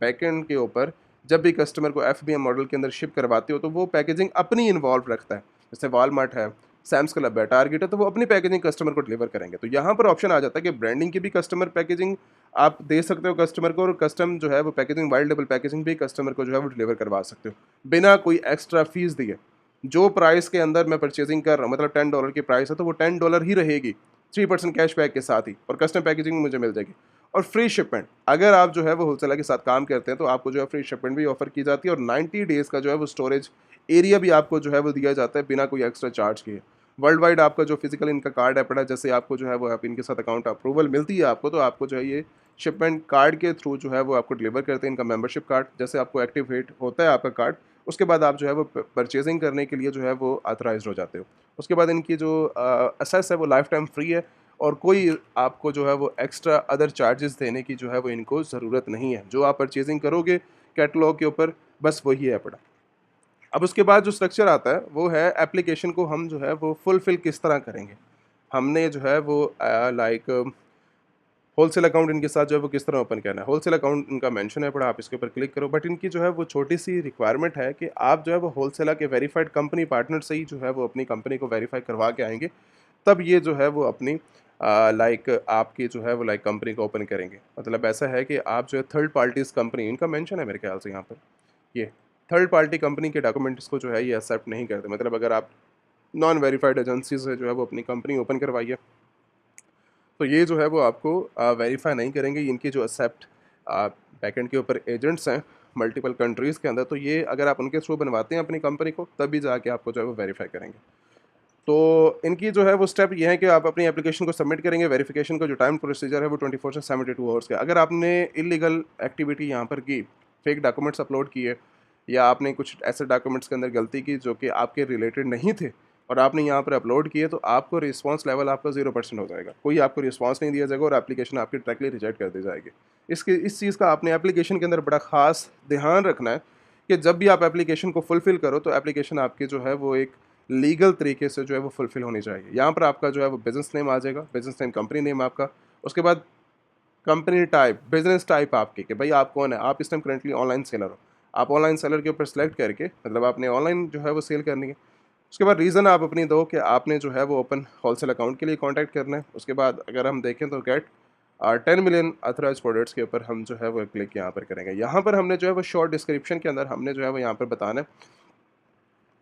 बैकएंड के ऊपर जब भी कस्टमर को एफबीएम मॉडल के अंदर शिप करवाते हो तो वो पैकेजिंग अपनी इन्वॉल्व रखता है। जैसे वॉलमार्ट है, सैम्स क्लब है, टारगेट है, तो वो अपनी पैकेजिंग कस्टमर को डिलीवर करेंगे। तो यहाँ पर ऑप्शन आ जाता है कि ब्रांडिंग की भी कस्टमर पैकेजिंग आप दे सकते हो कस्टमर को, और कस्टम जो है वो पैकेजिंग वाइल्ड लेबल पैकेजिंग भी कस्टमर को जो है वो डिलीवर करवा सकते हो, बिना कोई एक्स्ट्रा फीस दिए। जो प्राइस के अंदर मैं परचेजिंग कर रहा हूँ, मतलब $10 की प्राइस है तो वो $10 ही रहेगी, 3% कैशबैक के साथ ही, और कस्टम पैकेजिंग मुझे मिल जाएगी। और फ्री शिपमेंट, अगर आप जो है वो होलसेलर के साथ काम करते हैं तो आपको जो है फ्री शिपमेंट भी ऑफर की जाती है, और 90 डेज़ का जो है वो स्टोरेज एरिया भी आपको जो है वो दिया जाता है बिना कोई एक्स्ट्रा चार्ज किए। वर्ल्ड वाइड आपका जो फिजिकल इनका कार्ड है पड़ा, जैसे आपको जो है वो आप इनके साथ अकाउंट अप्रूवल मिलती है आपको, तो आपको जो है ये शिपमेंट कार्ड के थ्रू जो है वो आपको डिलीवर करते हैं इनका मेंबरशिप कार्ड। जैसे आपको एक्टिवेट होता है आपका कार्ड, उसके बाद आप जो है वो परचेजिंग करने के लिए जो है वो ऑथराइज्ड हो जाते हो। उसके बाद इनकी जो एसेस है वो लाइफ टाइम फ्री है, और कोई आपको जो है वो एक्स्ट्रा अदर चार्जेस देने की जो है वो इनको ज़रूरत नहीं है। जो आप परचेजिंग करोगे कैटलॉग के ऊपर, बस वही है पड़ा। अब उसके बाद जो स्ट्रक्चर आता है वो है एप्लीकेशन को हम जो है वो फुलफ़िल किस तरह करेंगे। हमने जो है वो लाइक होलसेल अकाउंट इनके साथ जो है वो किस तरह ओपन करना है। होलसेल अकाउंट इनका मेंशन है पड़ा, आप इसके ऊपर क्लिक करो, बट इनकी जो है वो छोटी-सी रिक्वायरमेंट है कि आप जो है वो होलसेलर के वेरिफाइड कंपनी पार्टनर से ही जो है वो अपनी कंपनी को वेरीफाई करवा के आएँगे। तब ये जो है वो अपनी लाइक आपकी जो है वो लाइक कंपनी को ओपन करेंगे। मतलब ऐसा है कि आप जो है थर्ड पार्टीज़ कंपनी, इनका मेंशन है मेरे ख्याल से यहाँ पर, ये थर्ड पार्टी कंपनी के डॉक्यूमेंट्स को जो है ये एक्सेप्ट नहीं करते। मतलब अगर आप नॉन वेरीफाइड एजेंसी से जो है वो अपनी कंपनी ओपन करवाइए, तो ये जो है वो आपको वेरीफाई नहीं करेंगे। इनकी जो एक्सेप्ट बैकएंड के ऊपर एजेंट्स हैं मल्टीपल कंट्रीज़ के अंदर, तो ये अगर आप उनके थ्रू बनवाते हैं अपनी कंपनी को, तभी जाके आपको जो है वो वेरीफाई करेंगे। तो इनकी जो है वो स्टेप ये है कि आप अपनी एप्लीकेशन को सबमिट करेंगे। वेरिफिकेशन का जो टाइम प्रोसीजर है वो 24 से 72 आवर्स का है। अगर आपने इल्लीगल एक्टिविटी यहाँ पर की, फेक डॉक्यूमेंट्स अपलोड किए, या आपने कुछ ऐसे डॉक्यूमेंट्स के अंदर गलती की जो कि आपके रिलेटेड नहीं थे और आपने यहाँ पर अपलोड किए, तो आपको रिस्पांस लेवल आपका 0% हो जाएगा। कोई आपको रिस्पांस नहीं दिया जाएगा और एप्लीकेशन आपकी डायरेक्टली रिजेक्ट कर दी जाएगी। इस चीज़ का आपने एप्लीकेशन के अंदर बड़ा ख़ास ध्यान रखना है कि जब भी आप एप्लीकेशन को फुलफ़िल करो तो एप्लीकेशन आपकी जो है वो एक लीगल तरीके से जो है वो फुलफ़िल होनी चाहिए। यहाँ पर आपका जो है वो बिज़नेस नेम आ जाएगा, बिज़नेस नेम, कंपनी नेम आपका। उसके बाद कंपनी टाइप, बिज़नेस टाइप आपकी कि भाई आप कौन है? आप इस टाइम करंटली ऑनलाइन सेलर हो। आप ऑनलाइन सेलर के ऊपर सेलेक्ट करके, मतलब आपने ऑनलाइन जो है वो सेल करनी है। उसके बाद रीज़न आप अपनी दो कि आपने जो है वो ओपन होलसेल अकाउंट के लिए कॉन्टैक्ट करना है। उसके बाद अगर हम देखें तो गेट 10 मिलियन ऑथराइज्ड प्रोडक्ट्स के ऊपर हम जो है वो क्लिक यहाँ पर करेंगे। यहाँ पर हमने जो है वो शॉर्ट डिस्क्रिप्शन के अंदर हमने जो है वो यहाँ पर बताना है।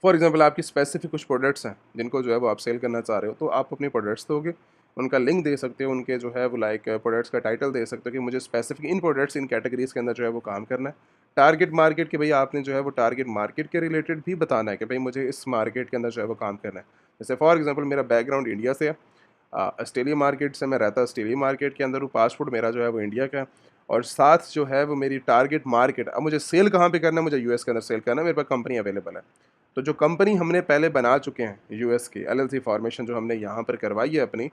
फॉर एग्जांपल आपकी स्पेसिफिक कुछ प्रोडक्ट्स हैं जिनको जो है वो आप सेल करना चाह रहे हो, तो आप अपने प्रोडक्ट्स दोगे, उनका लिंक दे सकते हो, उनके जो है वो लाइक प्रोडक्ट्स का टाइटल दे सकते हो कि मुझे specific in products in categories के अंदर जो है वो काम करना है। टारगेट मार्केट के भाई आपने जो है वो टारगेट मार्केट के रिलेटेड भी बताना है कि भाई मुझे इस मार्केट के अंदर जो है वो काम करना है। जैसे फॉर एग्जांपल मेरा बैकग्राउंड इंडिया से है, ऑस्ट्रेलिया मार्केट से मैं रहता ऑस्ट्रेलिया मार्केट के अंदर हूँ, पासपोर्ट मेरा जो है वो इंडिया का है, और साथ जो है वो मेरी टारगेट मार्केट, अब मुझे सेल कहाँ पे करना है, मुझे यूएस के अंदर सेल करना है, मेरे पास कंपनी अवेलेबल है। तो जो कंपनी हमने पहले बना चुके हैं यूएस की एलएलसी फॉर्मेशन जो हमने यहाँ पर करवाई है अपनी,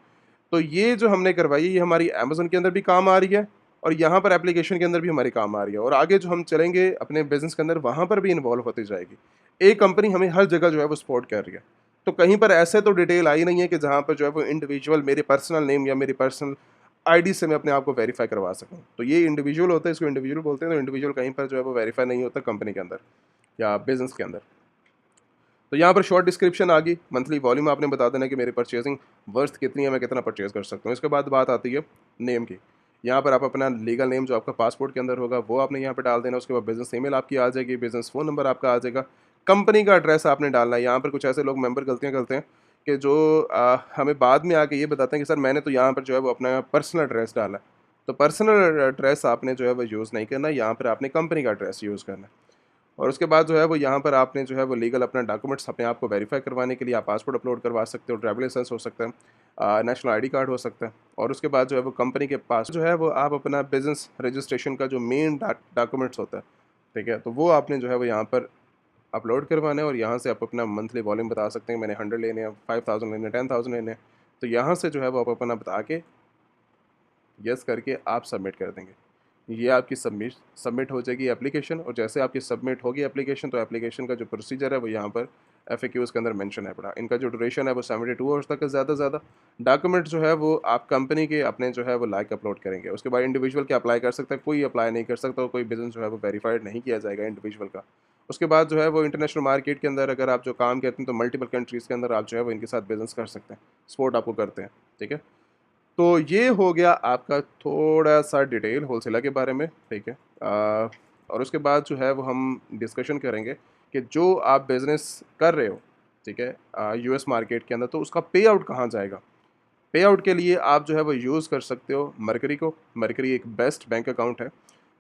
तो ये जो हमने करवाई है ये हमारी अमेज़न के अंदर भी काम आ रही है, और यहाँ पर एप्लीकेशन के अंदर भी हमारी काम आ रही है, और आगे जो हम चलेंगे अपने बिज़नेस के अंदर वहाँ पर भी इन्वॉल्व होती जाएगी। एक कंपनी हमें हर जगह जो है वो सपोर्ट कर रही है। तो कहीं पर ऐसे तो डिटेल आई नहीं है कि जहाँ पर जो है वो इंडिविजुअल मेरे पर्सनल नेम या मेरी पर्सनल आईडी से मैं अपने आप को वेरीफाई करवा सकूँ। तो ये इंडिविजुअल होता है, इसको इंडिविजुअल बोलते हैं, तो इंडिविजुअल कहीं पर जो है वो वेरीफाई नहीं होता कंपनी के अंदर या बिज़नेस के अंदर। तो यहाँ पर शॉर्ट डिस्क्रिप्शन आ गई, मंथली वॉल्यूम आपने बता देना कि मेरी परचेजिंग वर्थ कितनी है, मैं कितना परचेज़ कर सकता हूँ। इसके बाद बात आती है नेम की। यहाँ पर आप अपना लीगल नेम जो आपका पासपोर्ट के अंदर होगा वो आपने यहाँ पे डाल देना। उसके बाद बिज़नेस ईमेल आपकी आ जाएगी, बिज़नेस फ़ोन नंबर आपका आ जाएगा, कंपनी का एड्रेस आपने डालना है। यहाँ पर कुछ ऐसे लोग मेंबर गलतियाँ करते हैं कि जो हमें बाद में आके ये बताते हैं कि सर मैंने तो यहाँ पर जो है वो अपना पर्सनल एड्रेस डाला है। तो पर्सनल एड्रेस आपने जो है वो यूज़ नहीं करना, यहाँ पर आपने कंपनी का एड्रेस यूज़ करना है। और उसके बाद जो है वो यहाँ पर आपने जो है वो लीगल अपना डॉक्यूमेंट्स अपने आप को वेरीफाई करवाने के लिए आप पासपोर्ट अपलोड करवा सकते हो, ड्राइविंग लाइसेंस हो सकता है, नेशनल आईडी कार्ड हो सकता है। और उसके बाद जो है वो कंपनी के पास जो है वो आप अपना बिज़नेस रजिस्ट्रेशन का जो मेन डॉक्यूमेंट्स होता है, ठीक है, तो वो आपने जो है वो यहाँ पर अपलोड करवाना है। और यहाँ से आप अपना मंथली वॉल्यूम बता सकते हैं, मैंने 100 लेने हैं, 5000 लेने हैं, 10,000 लेने हैं। तो यहाँ से जो है वो आप अपना बता के यस करके आप सबमिट कर देंगे। ये आपकी सबमिट हो जाएगी एप्लीकेशन। और जैसे आपकी सबमिट होगी एप्लीकेशन, तो एप्लीकेशन का जो प्रोसीजर है वो यहाँ पर FAQs के अंदर मेंशन है पड़ा। इनका जो ड्यूरेशन है वो 72 आवर्स तक है ज़्यादा से ज़्यादा। डॉक्यूमेंट जो है वो आप कंपनी के अपने जो है वो लाइक अपलोड करेंगे। उसके बाद इंडिविजुअल क्या अप्लाई कर सकता है, कोई अप्लाई नहीं कर सकता, और कोई बिज़नेस जो है वो वेरीफाइड नहीं किया जाएगा इंडिविजुअल का। उसके बाद जो है वो इंटरनेशनल मार्केट के अंदर अगर आप जो काम करते हैं तो मल्टीपल कंट्रीज़ के अंदर आप जो है वो इनके साथ बिज़नेस कर सकते हैं, सपोर्ट आपको करते हैं, ठीक है। तो ये हो गया आपका थोड़ा-सा डिटेल होलसेलर के बारे में, ठीक है। और उसके बाद जो है वो हम डिस्कशन करेंगे कि जो आप बिज़नेस कर रहे हो, ठीक है, US मार्केट के अंदर, तो उसका पे आउट कहाँ जाएगा? पे आउट के लिए आप जो है वो यूज़ कर सकते हो मरकरी को। मरकरी एक बेस्ट बैंक अकाउंट है,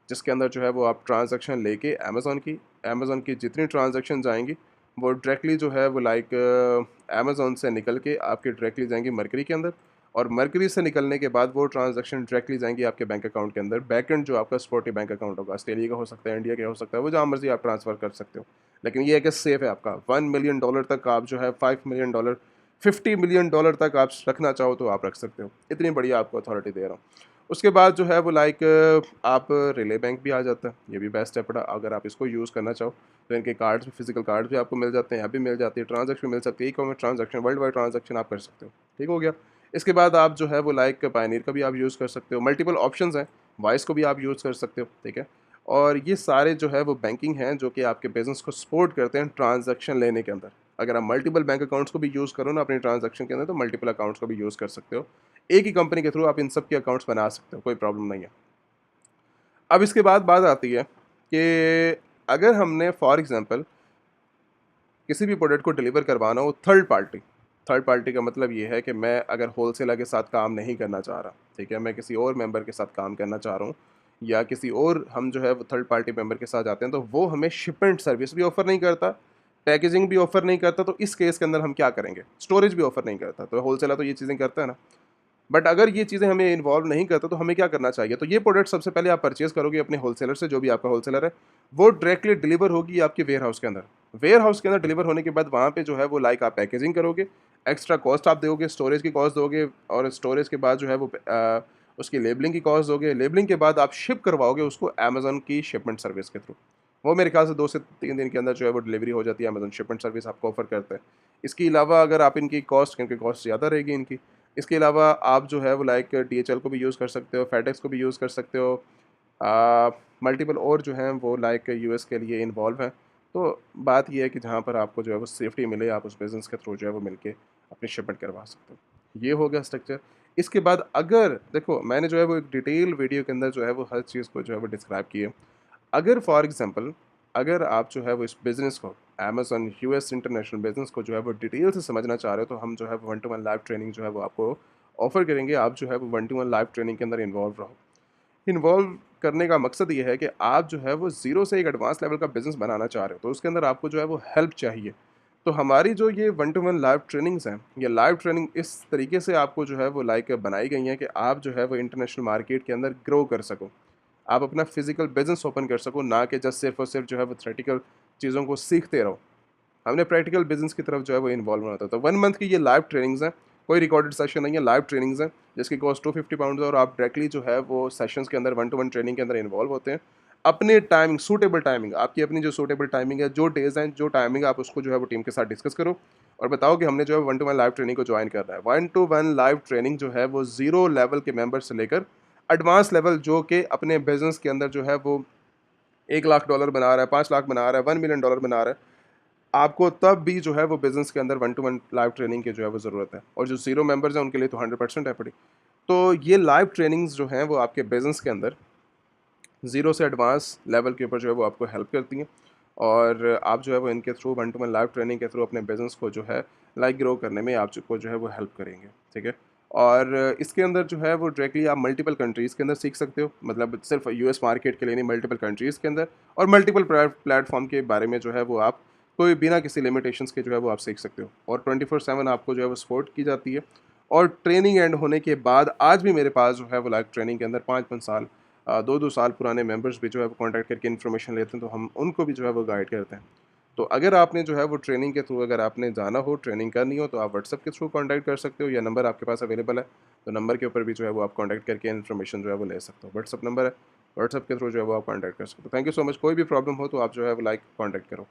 जिसके अंदर जो है वो आप ट्रांज़ैक्शन लेके अमेज़न की जितनी ट्रांज़ैक्शन जाएँगी, वो डायरेक्टली जो है वो लाइक अमेज़न से निकल के आपके डायरेक्टली जाएँगी मरकरी के अंदर। और मरकरी से निकलने के बाद वो ट्रांज़ैक्शन डायरेक्टली जाएँगी आपके बैंक अकाउंट के अंदर। बैकएंड जो आपका स्पोर्टी बैंक अकाउंट होगा, ऑस्ट्रेलिया का हो सकता है, इंडिया का हो सकता है, वो जहाँ मर्ज़ी आप ट्रांसफ़र कर सकते हो। लेकिन ये है कि सेफ़ है आपका। $1 मिलियन तक आप जो है, $5 मिलियन, $50 मिलियन तक आप रखना चाहो तो आप रख सकते हो। इतनी बढ़िया आपको अथॉरिटी दे रहा हूँ। उसके बाद जो है वो लाइक आप रिले बैंक भी आ जाता है, ये भी बेस्ट है बड़ा। अगर आप इसको यूज़ करना चाहो तो इनके कार्ड्स भी, फिजिकल कार्ड्स भी आपको मिल जाते हैं, यहाँ भी मिल जाती है, ट्रांजैक्शन मिल सकती है, e-commerce transaction, world wide transaction आप कर सकते हो। ठीक हो गया। इसके बाद आप जो है वो लाइक पायनियर का भी आप यूज़ कर सकते हो, मल्टीपल ऑप्शंस हैं, वॉइस को भी आप यूज़ कर सकते हो, ठीक है। और ये सारे जो है वो बैंकिंग हैं जो कि आपके बिज़नेस को सपोर्ट करते हैं ट्रांजैक्शन लेने के अंदर। अगर आप मल्टीपल बैंक अकाउंट्स को भी यूज़ करो ना अपने ट्रांजैक्शन के अंदर, तो मल्टीपल अकाउंट्स को भी यूज़ कर सकते हो। एक ही कंपनी के थ्रू आप इन सब के अकाउंट्स बना सकते हो, कोई प्रॉब्लम नहीं है। अब इसके बाद बात आती है कि अगर हमने फॉर एग्ज़ाम्पल किसी भी प्रोडक्ट को डिलीवर करवाना हो थर्ड पार्टी का मतलब ये है कि मैं अगर होलसेलर के साथ काम नहीं करना चाह रहा, ठीक है, मैं किसी और मेंबर के साथ काम करना चाह रहा हूँ, या किसी और हम जो है वो थर्ड पार्टी मेंबर के साथ जाते हैं, तो वो हमें शिपमेंट सर्विस भी ऑफ़र नहीं करता, पैकेजिंग भी ऑफ़र नहीं करता। तो इस केस के अंदर हम क्या करेंगे? स्टोरेज भी ऑफ़र नहीं करता। तो होलसेलर तो ये चीज़ें करता है ना। बट अगर ये चीज़ें हमें इन्वॉल्व नहीं करता तो हमें क्या करना चाहिए? तो ये प्रोडक्ट सबसे पहले आप परचेज़ करोगे अपने होलसेलर से, जो भी आपका होलसेलर है, वो डायरेक्टली डिलीवर होगी आपके वेयरहाउस के अंदर। वेयरहाउस के अंदर डिलीवर होने के बाद वहाँ पे जो है वो लाइक आप पैकेजिंग करोगे, एक्स्ट्रा कॉस्ट आप दोगे, स्टोरेज की कॉस्ट दोगे, और स्टोरेज के बाद जो है वो उसकी लेबलिंग की कॉस्ट दोगे। लेबलिंग के बाद आप शिप करवाओगे उसको अमेज़न की शिपमेंट सर्विस के थ्रू। वो मेरे ख्याल से 2 से 3 दिन के अंदर जो है वो डिलीवरी हो जाती है, अमेज़न शिपमेंट सर्विस आपको ऑफ़र करता है। इसके अलावा अगर आप इनकी कॉस्ट, क्योंकि कॉस्ट ज़्यादा रहेगी इनकी, इसके अलावा आप जो है वो लाइक DHL को भी यूज़ कर सकते हो, फेडेक्स को भी यूज़ कर सकते हो। मल्टीपल और जो हैं वो लाइक US के लिए इन्वॉल्व हैं। तो बात ये है कि जहाँ पर आपको जो है वो सेफ्टी मिले, आप उस बिज़नेस के थ्रू जो है वो मिलके अपनी शिपमेंट करवा सकते हो। ये हो गया स्ट्रक्चर। इसके बाद अगर देखो, मैंने जो है वो एक डिटेल वीडियो के अंदर जो है वो हर चीज़ को जो है वो डिस्क्राइब की है। अगर फॉर एग्ज़ाम्पल अगर आप जो है वो इस बिज़नेस को, अमेज़न US इंटरनेशनल बिज़नेस को जो है वो डिटेल से समझना चाह रहे हो, तो हम जो है one two one live training जो है वो आपको ऑफ़र करेंगे। आप जो है वो one two one live training के अंदर इन्वॉल्व रहो। इन्वॉल्व करने का मकसद ये है कि आप जो है वो ज़ीरो से एक एडवांस लेवल का बिज़नेस बनाना चाह रहे हो, तो उसके अंदर आपको जो है वो हेल्प चाहिए। तो हमारी जो ये one two one live trainings हैं, ये लाइव ट्रेनिंग इस तरीके से आपको जो है वो लाइक बनाई गई हैं कि आप जो है वो इंटरनेशनल मार्केट के अंदर ग्रो कर सको। आप अपना फिज़िकल बिज़नेस ओपन कर सको, ना कि जस्ट सिर्फ़ और सिर्फ़ जो है वो थ्योरेटिकल चीज़ों को सीखते रहो। हमने प्रैक्टिकल बिज़नेस की तरफ जो है वो इन्वॉल्व होना था। तो 1 मंथ की ये लाइव ट्रेनिंग्स हैं, कोई रिकॉर्डेड सेशन नहीं है, लाइव ट्रेनिंग्स हैं, जिसकी कॉस्ट £250 है, और आप डायरेक्टली जो है वो सेशंस के अंदर वन टू वन ट्रेनिंग के अंदर इन्वॉल्व होते हैं। अपने टाइमिंग, सूटेबल टाइमिंग, आपकी अपनी जो सूटेबल टाइमिंग है, जो डेज़ हैं, जो टाइमिंग है, आप उसको जो है वो टीम के साथ डिस्कस करो और बताओ कि हमने जो है one two one live training को जॉइन करना है। One two one live training जो है वो ज़ीरो लेवल के मेंबर से लेकर एडवांस लेवल, जो कि अपने बिज़नेस के अंदर जो है वो $1 लाख बना रहा है, 5 लाख बना रहा है, $1 मिलियन बना रहा है, आपको तब भी जो है वो बिज़नेस के अंदर one two one live training की जो है वो ज़रूरत है। और जो ज़ीरो मेंबर्स हैं उनके लिए तो 100% है पड़ी। तो ये लाइव ट्रेनिंग्स जो हैं वो आपके बिज़नेस के अंदर ज़ीरो से एडवांस लेवल के ऊपर जो है वो आपको हेल्प करती हैं। और आप जो है वो इनके through one two one live training के थ्रू अपने बिज़नेस को जो है लाइक ग्रो करने में आपको जो है वो हेल्प करेंगे, ठीक है। और इसके अंदर जो है वो डायरेक्टली आप मल्टीपल कंट्रीज़ के अंदर सीख सकते हो, मतलब सिर्फ यूएस मार्केट के लिए नहीं, मल्टीपल कंट्रीज़ के अंदर और मल्टीपल प्लेटफॉर्म के बारे में जो है वो आप कोई बिना किसी लिमिटेशंस के जो है वो आप सीख सकते हो, और 24/7 आपको जो है वो सपोर्ट की जाती है। और ट्रेनिंग एंड होने के बाद आज भी मेरे पास जो है वो लाइव ट्रेनिंग के अंदर 5-5 साल 2-2 साल पुराने मेंबर्स भी जो है वो कॉन्टैक्ट करके इन्फॉर्मेशन लेते हैं, तो हम उनको भी जो है वो गाइड करते हैं। तो अगर आपने जो है वो ट्रेनिंग के थ्रू अगर आपने जाना हो, ट्रेनिंग करनी हो, तो आप व्हाट्सएप के थ्रू कॉन्टैक्ट कर सकते हो, या नंबर आपके पास अवेलेबल है, तो नंबर के ऊपर भी जो है वो आप कॉन्टैक्ट करके इन्फॉर्मेशन जो है वो ले सकते हो। व्हाट्सएप नंबर है, व्हाट्सएप के थ्रू जो है वो आप कॉन्टैक्ट कर सकते हो। Thank you so much. कोई भी प्रॉब्लम हो तो आप जो है वो लाइक कॉन्टैक्ट करो।